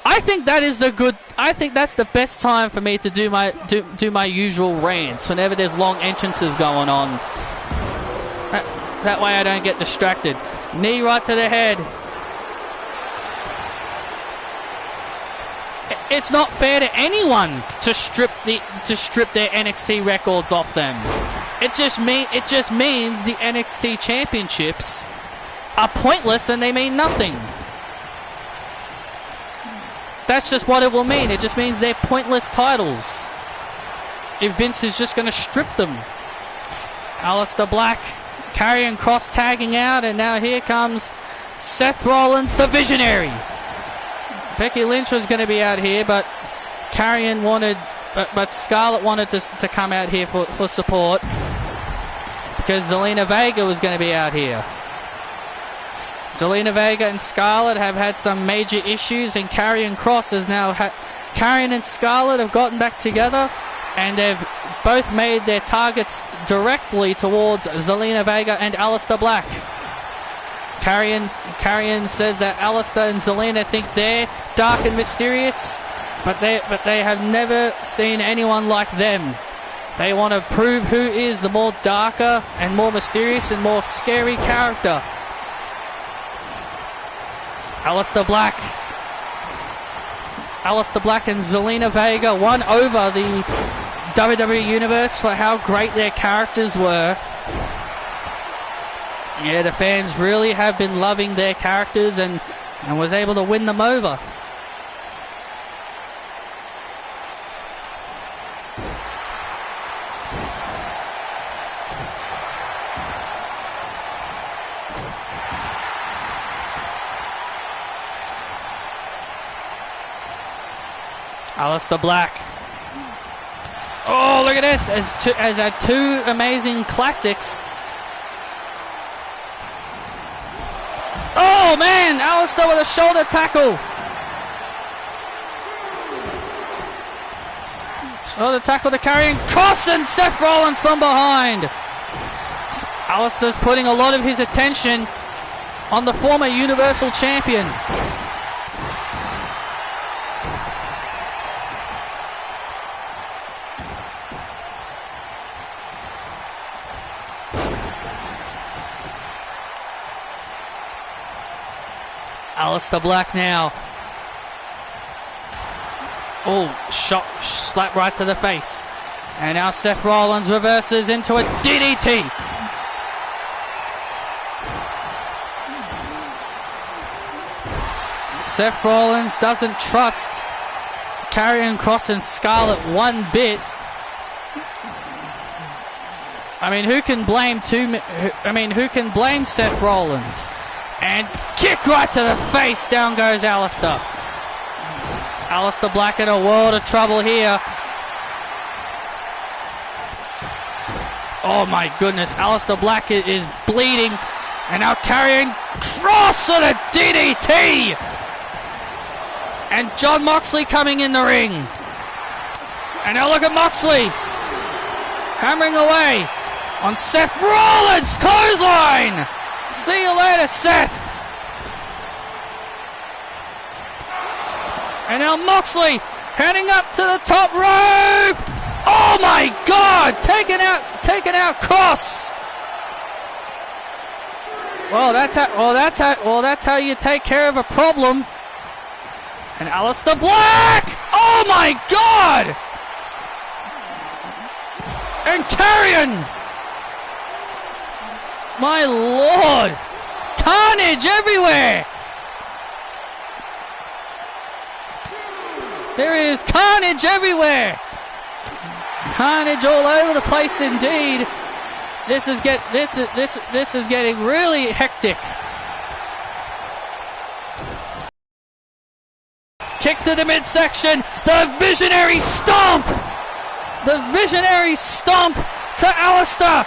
I think that's the best time for me to do my usual rants whenever there's long entrances going on. That way I don't get distracted. Knee right to the head. It's not fair to anyone to strip their NXT records off them. It just means the NXT championships are pointless and they mean nothing. That's just what it will mean. It just means they're pointless titles. if Vince is just going to strip them. Aleister Black, Karrion Kross tagging out, and now here comes Seth Rollins, the Visionary. Becky Lynch was going to be out here, but Karrion wanted, but Scarlett wanted to come out here for support because Zelina Vega was going to be out here. Zelina Vega and Scarlett have had some major issues, and Karrion Kross has now Karrion and Scarlett have gotten back together, and they've both made their targets directly towards Zelina Vega and Aleister Black. Karrion says that Aleister and Zelina think they're dark and mysterious, but they have never seen anyone like them. They want to prove who is the more darker and more mysterious and more scary character. Aleister Black and Zelina Vega won over the WWE Universe for how great their characters were. Yeah, the fans really have been loving their characters and was able to win them over. Aleister Black. Oh, look at this! As our two amazing classics. Oh man, Aleister with a shoulder tackle. Shoulder tackle to Karrion Kross and Seth Rollins from behind. Aleister's putting a lot of his attention on the former Universal Champion. Aleister Black now. Oh, shot, slap right to the face. And now Seth Rollins reverses into a DDT. Seth Rollins doesn't trust Karrion Kross and Scarlett one bit. I mean, who can blame Seth Rollins? And kick right to the face. Down goes Aleister. Aleister Black in a world of trouble here. Oh my goodness. Aleister Black is bleeding. And now Karrion Kross on a DDT. And Jon Moxley coming in the ring. And now look at Moxley. Hammering away on Seth Rollins. Clothesline. See you later, Seth. And now Moxley heading up to the top rope. Oh my God! Taking out Kross. That's how you take care of a problem. And Aleister Black. Oh my God! And Karrion. My Lord! Carnage everywhere! There is carnage everywhere! Carnage all over the place indeed. This is getting really hectic. Kick to the midsection. The Visionary Stomp! The Visionary Stomp to Aleister!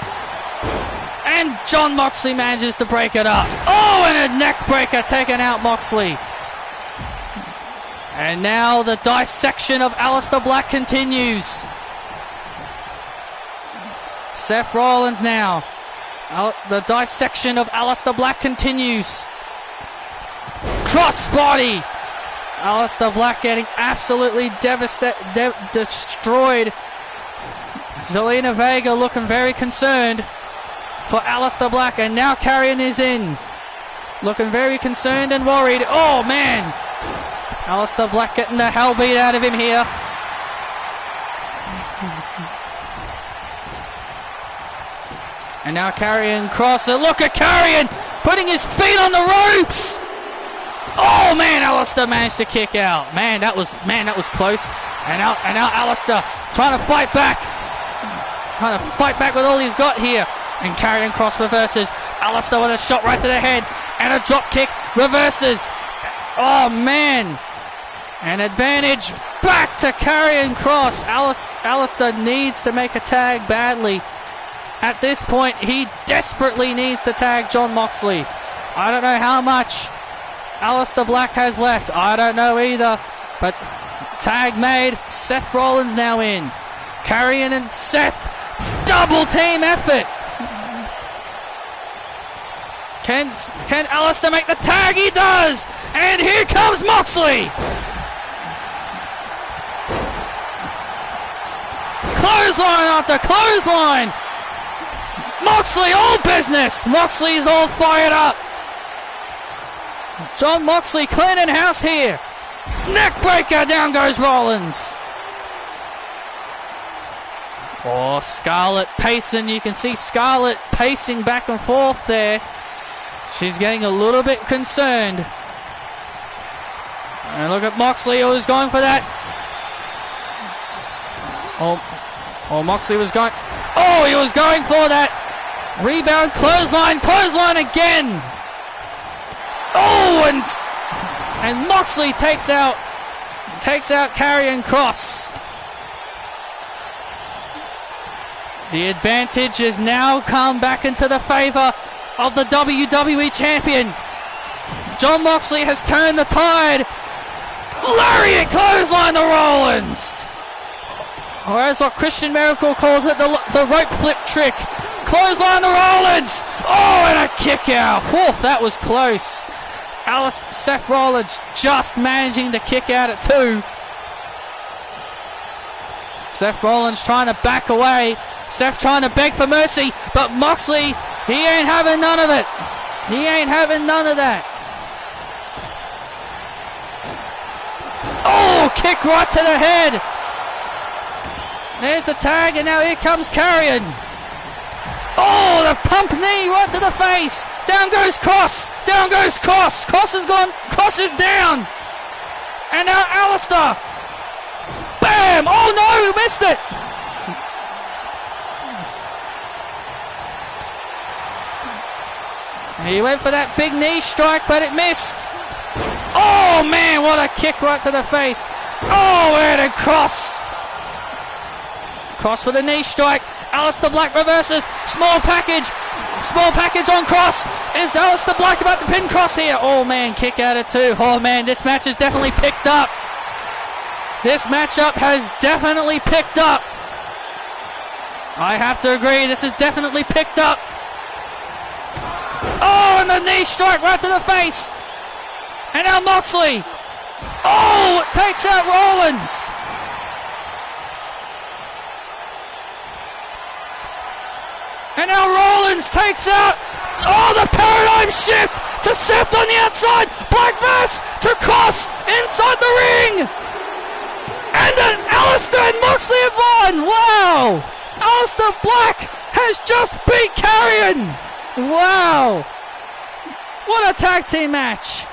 And Jon Moxley manages to break it up. Oh, and a neck breaker taking out Moxley. And now the dissection of Aleister Black continues. Seth Rollins now. The dissection of Aleister Black continues. Crossbody. Aleister Black getting absolutely destroyed. Zelina Vega looking very concerned for Aleister Black, and now Karrion is in. Looking very concerned and worried. Oh man! Aleister Black getting the hell beat out of him here. And now Karrion Kross. Look at Karrion putting his feet on the ropes. Oh man, Aleister managed to kick out. Man, that was close. And now Aleister trying to fight back. trying to fight back with all he's got here. And Karrion Kross reverses. Alistair with a shot right to the head. And a drop kick. Reverses. Oh, man. An advantage back to Karrion Kross. Alistair needs to make a tag badly. At this point, he desperately needs to tag Jon Moxley. I don't know how much Alistair Black has left. I don't know either. But tag made. Seth Rollins now in. Karrion and Seth. Double team effort. Can Alistair make the tag? He does! And here comes Moxley! Clothesline after clothesline! Moxley all business! Moxley's all fired up! Jon Moxley cleaning house here! Neckbreaker, down goes Rollins! Oh, Scarlett pacing. You can see Scarlett pacing back and forth there. She's getting a little bit concerned. And look at Moxley, who's going for that. Oh, Moxley was going... Oh, he was going for that. Rebound, clothesline again. Oh, and Moxley takes out Karrion Kross. The advantage has now come back into the favor of the WWE Champion. Jon Moxley has turned the tide. Lariat clothesline to Rollins. Or as what Christian Miracle calls it, the rope flip trick. Clothesline to Rollins. Oh, and a kick out. Whew, that was close. Seth Rollins just managing to kick out at 2. Seth Rollins trying to back away. Seth trying to beg for mercy, but Moxley, he ain't having none of it. He ain't having none of that. Oh, kick right to the head. There's the tag, and now here comes Karrion. Oh, the pump knee right to the face. Down goes Kross. Down goes Kross. Kross is gone. Kross is down. And now Alistair. Bam! Oh no, missed it. He went for that big knee strike, but it missed. Oh man, what a kick right to the face. Oh, and a Kross. Kross for the knee strike. Alistair Black reverses. Small package on Kross. Is Alistair Black about to pin Kross here? Oh man, kick out at 2. Oh man, this match has definitely picked up. This matchup has definitely picked up. I have to agree, this has definitely picked up. Oh, and the knee strike right to the face. And now Moxley. Oh, it takes out Rollins. And now Rollins takes out. Oh, the paradigm shift to Seth on the outside. Black Mass to Kross inside the ring. And then Alistair and Moxley have won. Wow. Alistair Black has just beat Karrion. Wow. What a tag team match.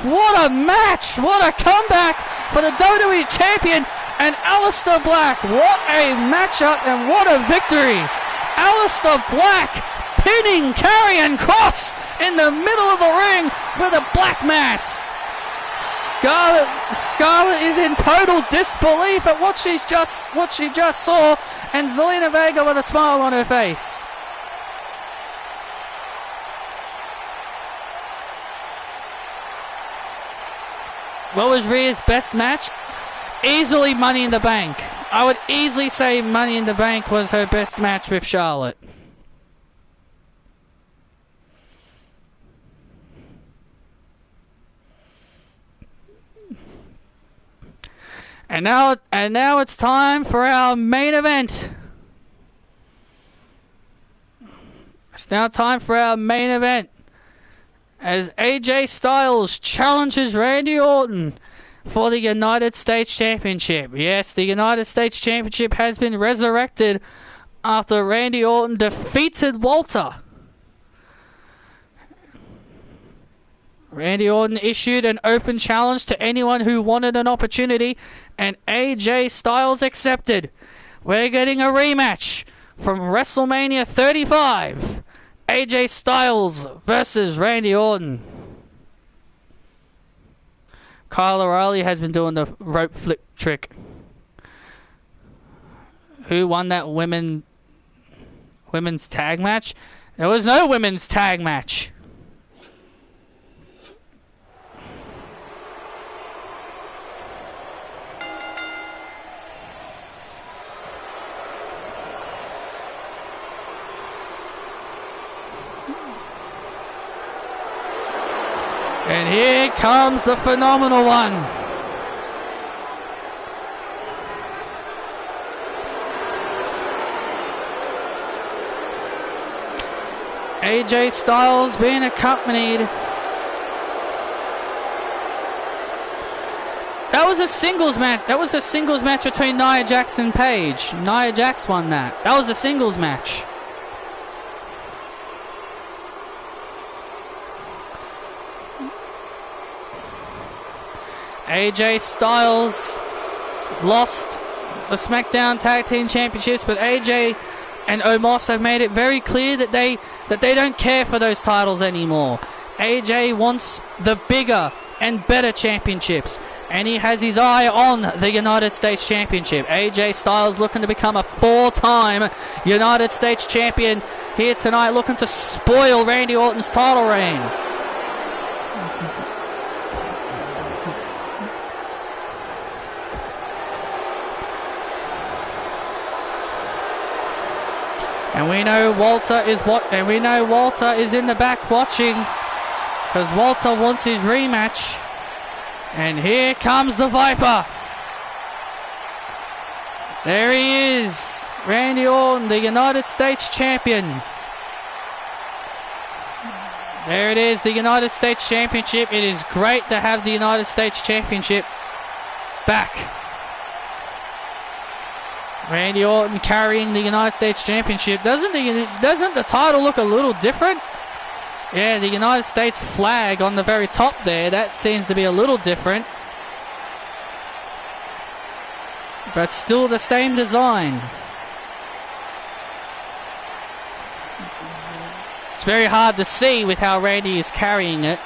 What a match. What a comeback for the WWE Champion and Alistair Black. What a matchup and what a victory. Alistair Black pinning Karrion Kross in the middle of the ring with a black mass. Scarlett is in total disbelief at what she just saw, and Zelina Vega with a smile on her face. What was Rhea's best match? Easily Money in the Bank. I would easily say Money in the Bank was her best match with Charlotte. And now it's time for our main event. It's now time for our main event, as AJ Styles challenges Randy Orton for the United States Championship. Yes, the United States Championship has been resurrected after Randy Orton defeated Walter. Randy Orton issued an open challenge to anyone who wanted an opportunity, and AJ Styles accepted. We're getting a rematch from WrestleMania 35. AJ Styles versus Randy Orton. Kyle O'Reilly has been doing the rope flip trick. Who won that women's tag match? There was no women's tag match. And here comes the phenomenal one. AJ Styles being accompanied. That was a singles match. That was a singles match between Nia Jax and Paige. Nia Jax won that. That was a singles match. AJ Styles lost the SmackDown Tag Team Championships, but AJ and Omos have made it very clear that they don't care for those titles anymore. AJ wants the bigger and better championships, and he has his eye on the United States Championship. AJ Styles looking to become a 4-time United States Champion here tonight, looking to spoil Randy Orton's title reign. And we know Walter is in the back watching, because Walter wants his rematch. And here comes the Viper. There he is, Randy Orton, the United States Champion. There it is, the United States Championship. It is great to have the United States Championship back. Randy Orton carrying the United States Championship. Doesn't the title look a little different? Yeah, the United States flag on the very top there, that seems to be a little different. But still the same design. It's very hard to see with how Randy is carrying it.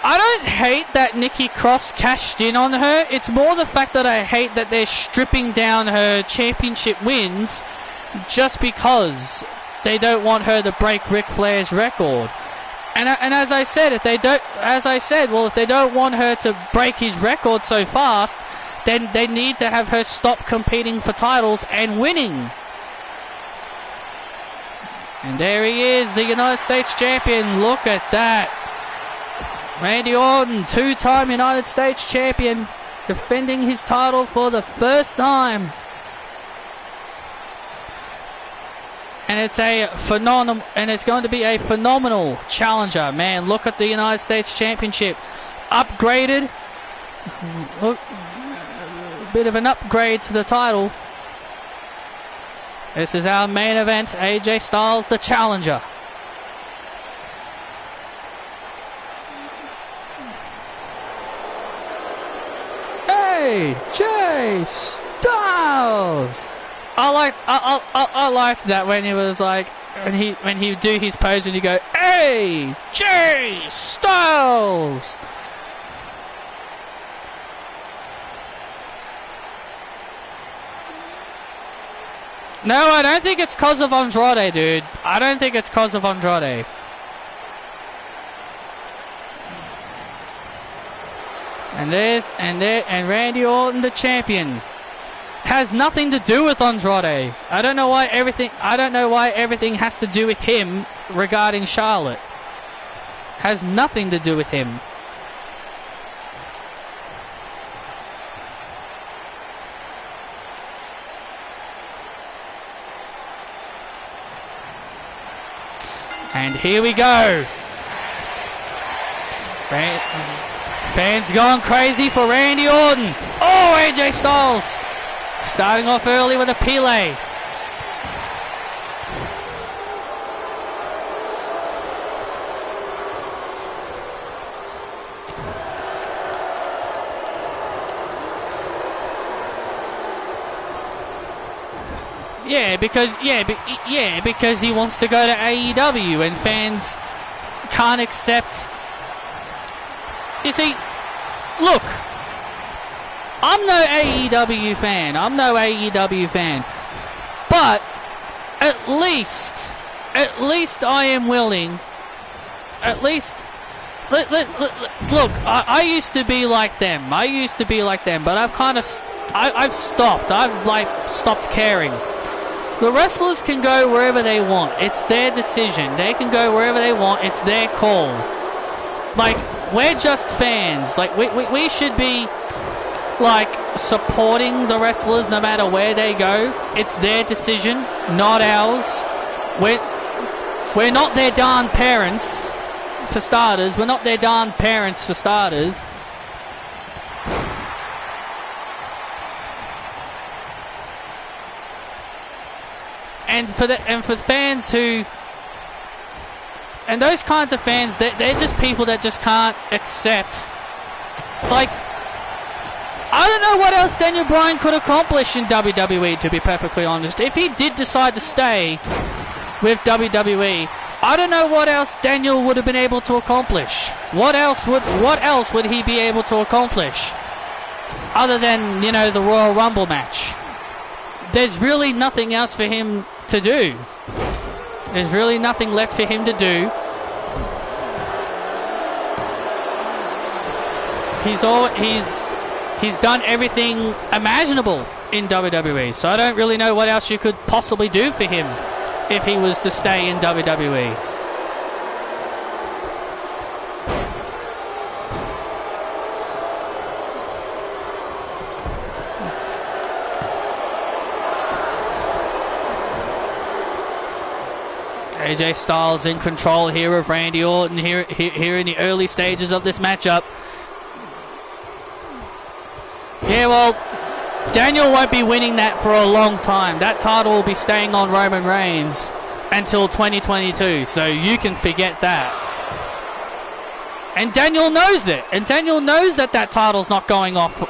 I don't hate that Nikki Cross cashed in on her. It's more the fact that I hate that they're stripping down her championship wins just because they don't want her to break Ric Flair's record. And as I said, if they don't want her to break his record so fast, then they need to have her stop competing for titles and winning. And there he is, the United States Champion. Look at that. Randy Orton, 2-time United States Champion, defending his title for the first time. And it's going to be a phenomenal challenger. Man, look at the United States Championship. Upgraded. Look, a bit of an upgrade to the title. This is our main event. AJ Styles, the challenger. AJ Styles. I liked that when he was like, when he do his pose and you go AJ Styles. No, I don't think it's cause of Andrade, dude. I don't think it's cause of Andrade. And Randy Orton, the champion, has nothing to do with Andrade. I don't know why everything has to do with him regarding Charlotte. Has nothing to do with him. And here we go. Fans going crazy for Randy Orton. Oh, AJ Styles starting off early with a Pele. Because he wants to go to AEW and fans can't accept. You see, look, I'm no AEW fan, but at least I am willing. At least, look, I used to be like them. But I've stopped. I've stopped caring. The wrestlers can go wherever they want. It's their decision. They can go wherever they want. It's their call. Like, we're just fans. Like, we should be, like, supporting the wrestlers no matter where they go. It's their decision, not ours. We're not their darn parents, for starters. And for fans who, and those kinds of fans, they're just people that just can't accept. Like, I don't know what else Daniel Bryan could accomplish in WWE, to be perfectly honest. If he did decide to stay with WWE, I don't know what else Daniel would have been able to accomplish. What else would he be able to accomplish? Other than, you know, the Royal Rumble match. There's really nothing else for him to do. There's really nothing left for him to do. He's done everything imaginable in WWE, so I don't really know what else you could possibly do for him if he was to stay in WWE. AJ Styles in control here of Randy Orton here in the early stages of this matchup. Yeah, well, Daniel won't be winning that for a long time. That title will be staying on Roman Reigns until 2022, so you can forget that. And Daniel knows it. And Daniel knows that title's not going off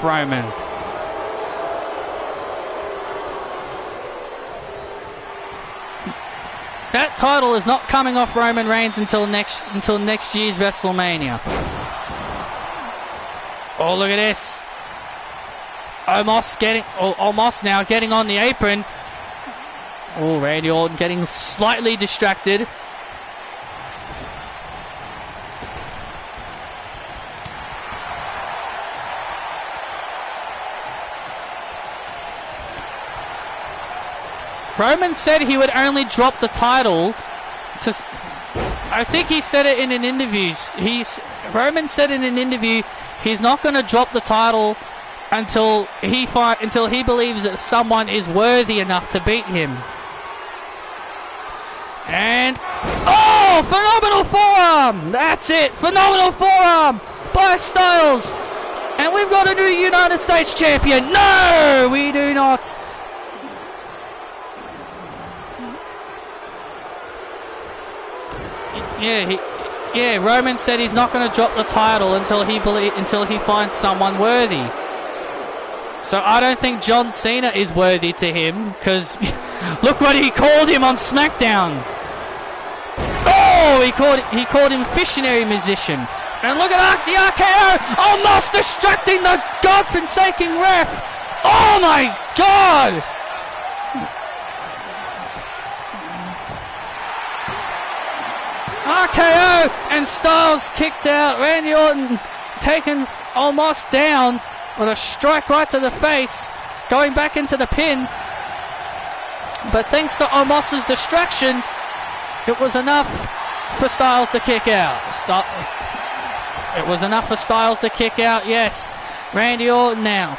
Roman. That title is not coming off Roman Reigns until next year's WrestleMania. Oh, look at this. Omos now getting on the apron. Oh, Randy Orton getting slightly distracted. Roman said he would only drop the title to... I think he said it in an interview. Roman said in an interview he's not going to drop the title until he believes that someone is worthy enough to beat him. And... oh! Phenomenal forearm! That's it! Phenomenal forearm by Styles! And we've got a new United States champion! No! We do not... Yeah, Roman said he's not going to drop the title until he finds someone worthy. So I don't think John Cena is worthy to him, because look what he called him on SmackDown. Oh, he called him visionary musician. And look at the RKO, almost distracting the godforsaken ref. Oh my God! RKO and Styles kicked out. Randy Orton taking Omos down with a strike right to the face, going back into the pin. But thanks to Omos's distraction, it was enough for Styles to kick out. It was enough for Styles to kick out, yes. Randy Orton now.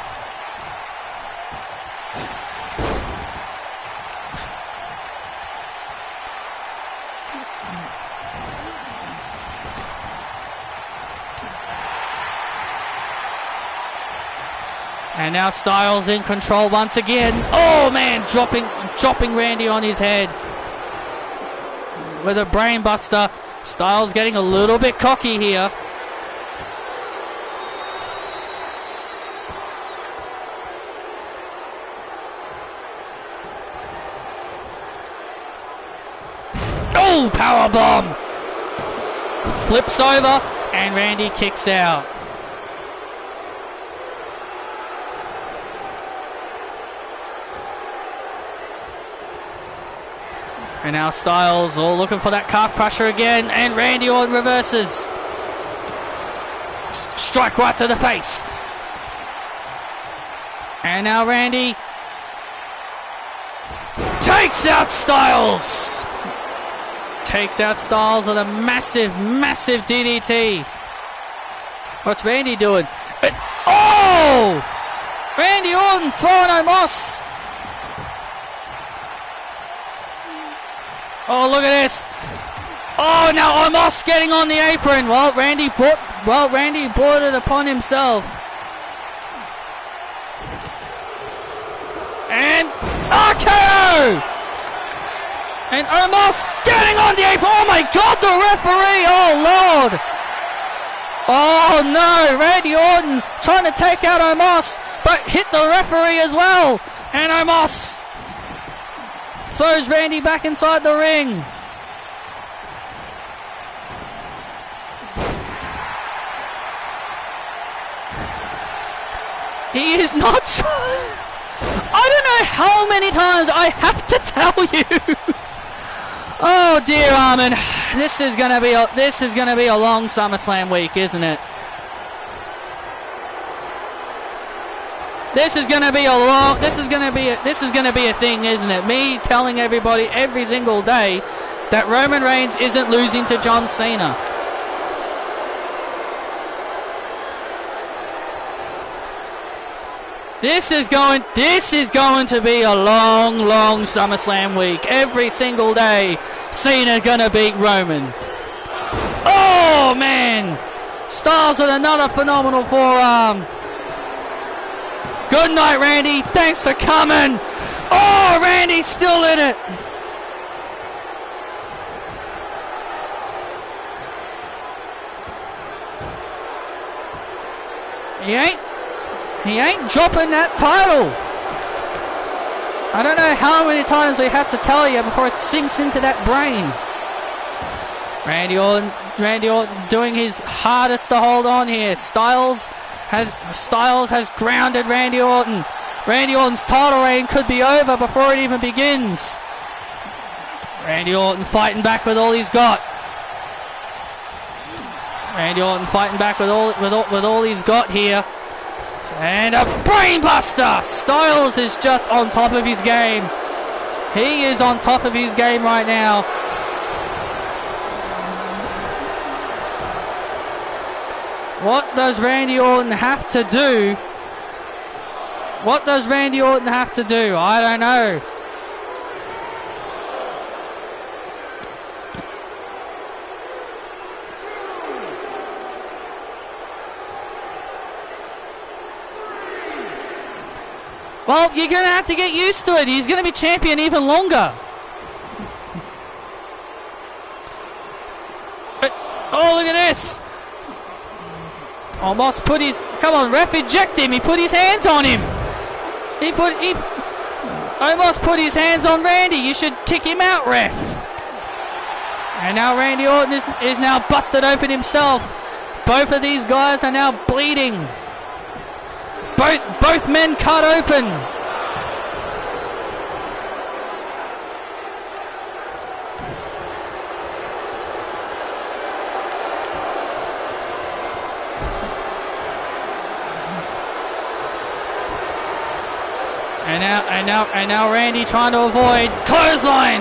And now Styles in control once again. Oh man, dropping Randy on his head with a brain buster. Styles getting a little bit cocky here. Oh, powerbomb! Flips over and Randy kicks out. And now Styles all looking for that calf crusher again, and Randy Orton reverses. Strike right to the face. And now Randy takes out Styles. Takes out Styles with a massive, massive DDT. What's Randy doing? Oh! Randy Orton throwing Omos. Oh, look at this. Oh, now Omos getting on the apron. Well, Randy brought it upon himself. And RKO! And Omos getting on the apron. Oh my God, the referee. Oh Lord. Oh no, Randy Orton trying to take out Omos, but hit the referee as well. And Omos throws Randy back inside the ring. He is not trying. I don't know how many times I have to tell you. Oh dear, Armin. This is gonna be a long SummerSlam week, isn't it? This is gonna be a thing, isn't it? Me telling everybody every single day that Roman Reigns isn't losing to John Cena. This is going to be a long, long SummerSlam week. Every single day, Cena gonna beat Roman. Oh man! Styles with another phenomenal forearm. Good night, Randy. Thanks for coming. Oh, Randy's still in it. He ain't dropping that title. I don't know how many times we have to tell you before it sinks into that brain. Randy Orton doing his hardest to hold on here. Styles has grounded Randy Orton. Randy Orton's title reign could be over before it even begins. Randy Orton fighting back with all he's got. Randy Orton fighting back with all he's got here. And a brainbuster! Styles is just on top of his game. He is on top of his game right now. What does Randy Orton have to do? What does Randy Orton have to do? I don't know. Well, you're going to have to get used to it. He's going to be champion even longer. But, oh, look at this. Almost put his... Come on, ref, eject him. He put his hands on him. He almost put his hands on Randy. You should kick him out, ref. And now Randy Orton is now busted open himself. Both of these guys are now bleeding. Both men cut open. And now Randy trying to avoid clothesline.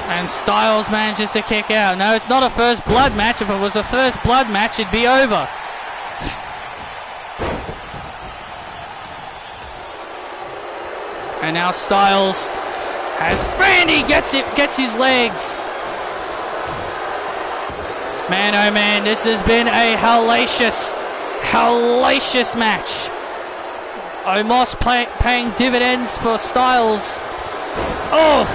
And Styles manages to kick out. No, it's not a first blood match. If it was a first blood match, it'd be over. And now Styles, as Randy gets his legs. Man, oh man, this has been a hellacious match. Omos paying dividends for Styles. Oof.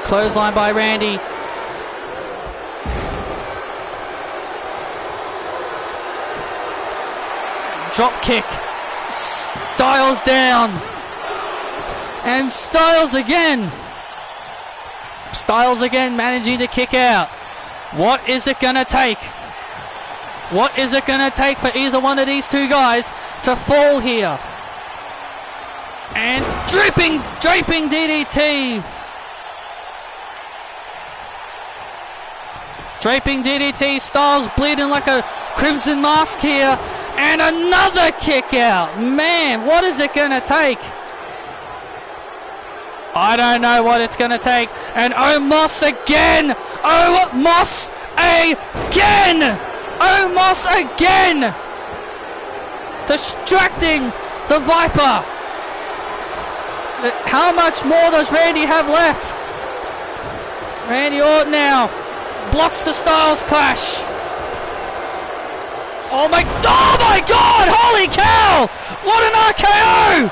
Clothesline by Randy. Drop kick. Styles down. And Styles again. Styles again managing to kick out. What is it going to take? What is it going to take for either one of these two guys to fall here? And draping DDT. Draping DDT. Styles bleeding like a crimson mask here. And another kick out. Man, what is it going to take? I don't know what it's going to take. And Omos again. Omos again. Omos again. Distracting the Viper. How much more does Randy have left? Randy Orton now blocks the Styles clash. Oh my God! Holy cow! What an RKO!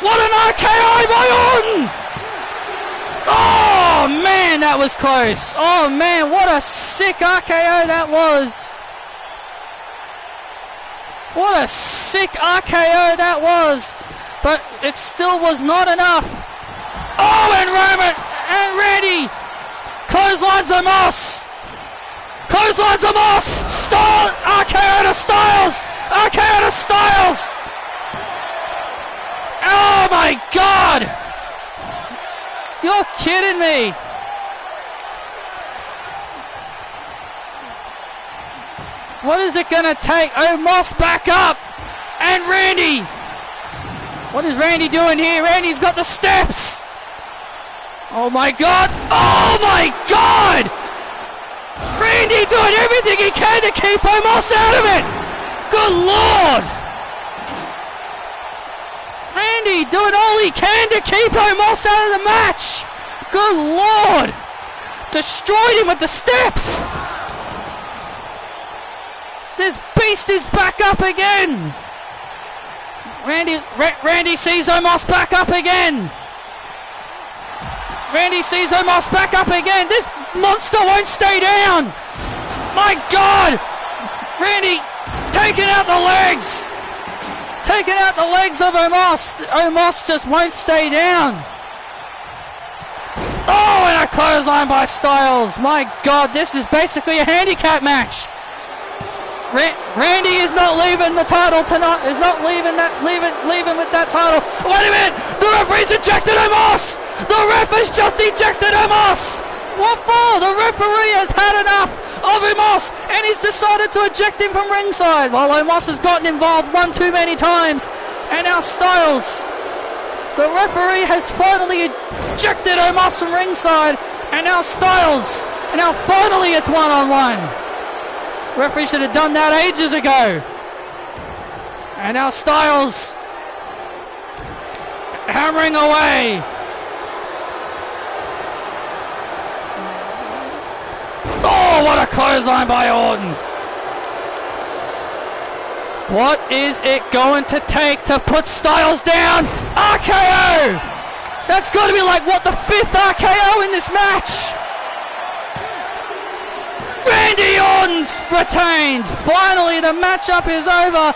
What an RKO by Orton! Oh man, that was close. Oh man, what a sick RKO that was. What a sick RKO that was. But it still was not enough. Oh, and Roman and Randy. Clotheslines Omos. Clotheslines Omos. RKO to Styles. RKO to Styles. Oh my God. You're kidding me. What is it going to take? Omos back up. And Randy. What is Randy doing here? Randy's got the steps. Oh my God. Oh my God. Randy doing everything he can to keep Omos out of it. Good Lord. Randy doing all he can to keep Omos out of the match. Good Lord. Destroyed him with the steps. This beast is back up again. Randy sees Omos back up again. Randy sees Omos back up again. This monster won't stay down. My God. Randy taking out the legs. Taking out the legs of Omos. Omos just won't stay down. Oh, and a clothesline by Styles. My God, this is basically a handicap match. Randy is not leaving the title tonight. Is not leaving with that title. Wait a minute! The referee's ejected Omos. The ref has just ejected Omos. What for? The referee has had enough of Omos and he's decided to eject him from ringside. While Omos has gotten involved one too many times, and now Styles. The referee has finally ejected Omos from ringside, and now Styles. And now finally it's one-on-one. Referee should have done that ages ago. And now Styles hammering away. Oh, what a clothesline by Orton. What is it going to take to put Styles down? RKO! That's got to be like, what, the 5th RKO in this match? Randy Orton's retained. Finally, the matchup is over.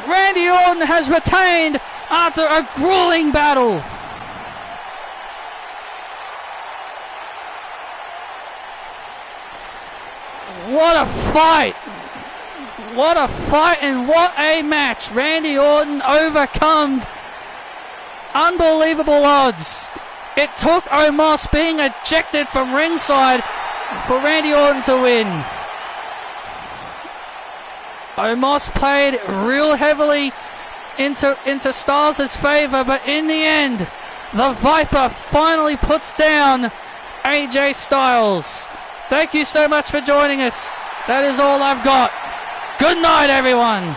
Randy Orton has retained after a grueling battle. What a fight. What a fight and what a match. Randy Orton overcome unbelievable odds. It took Omos being ejected from ringside for Randy Orton to win. Omos played real heavily into Styles' favour, but in the end, the Viper finally puts down AJ Styles. Thank you so much for joining us. That is all I've got. Good night, everyone.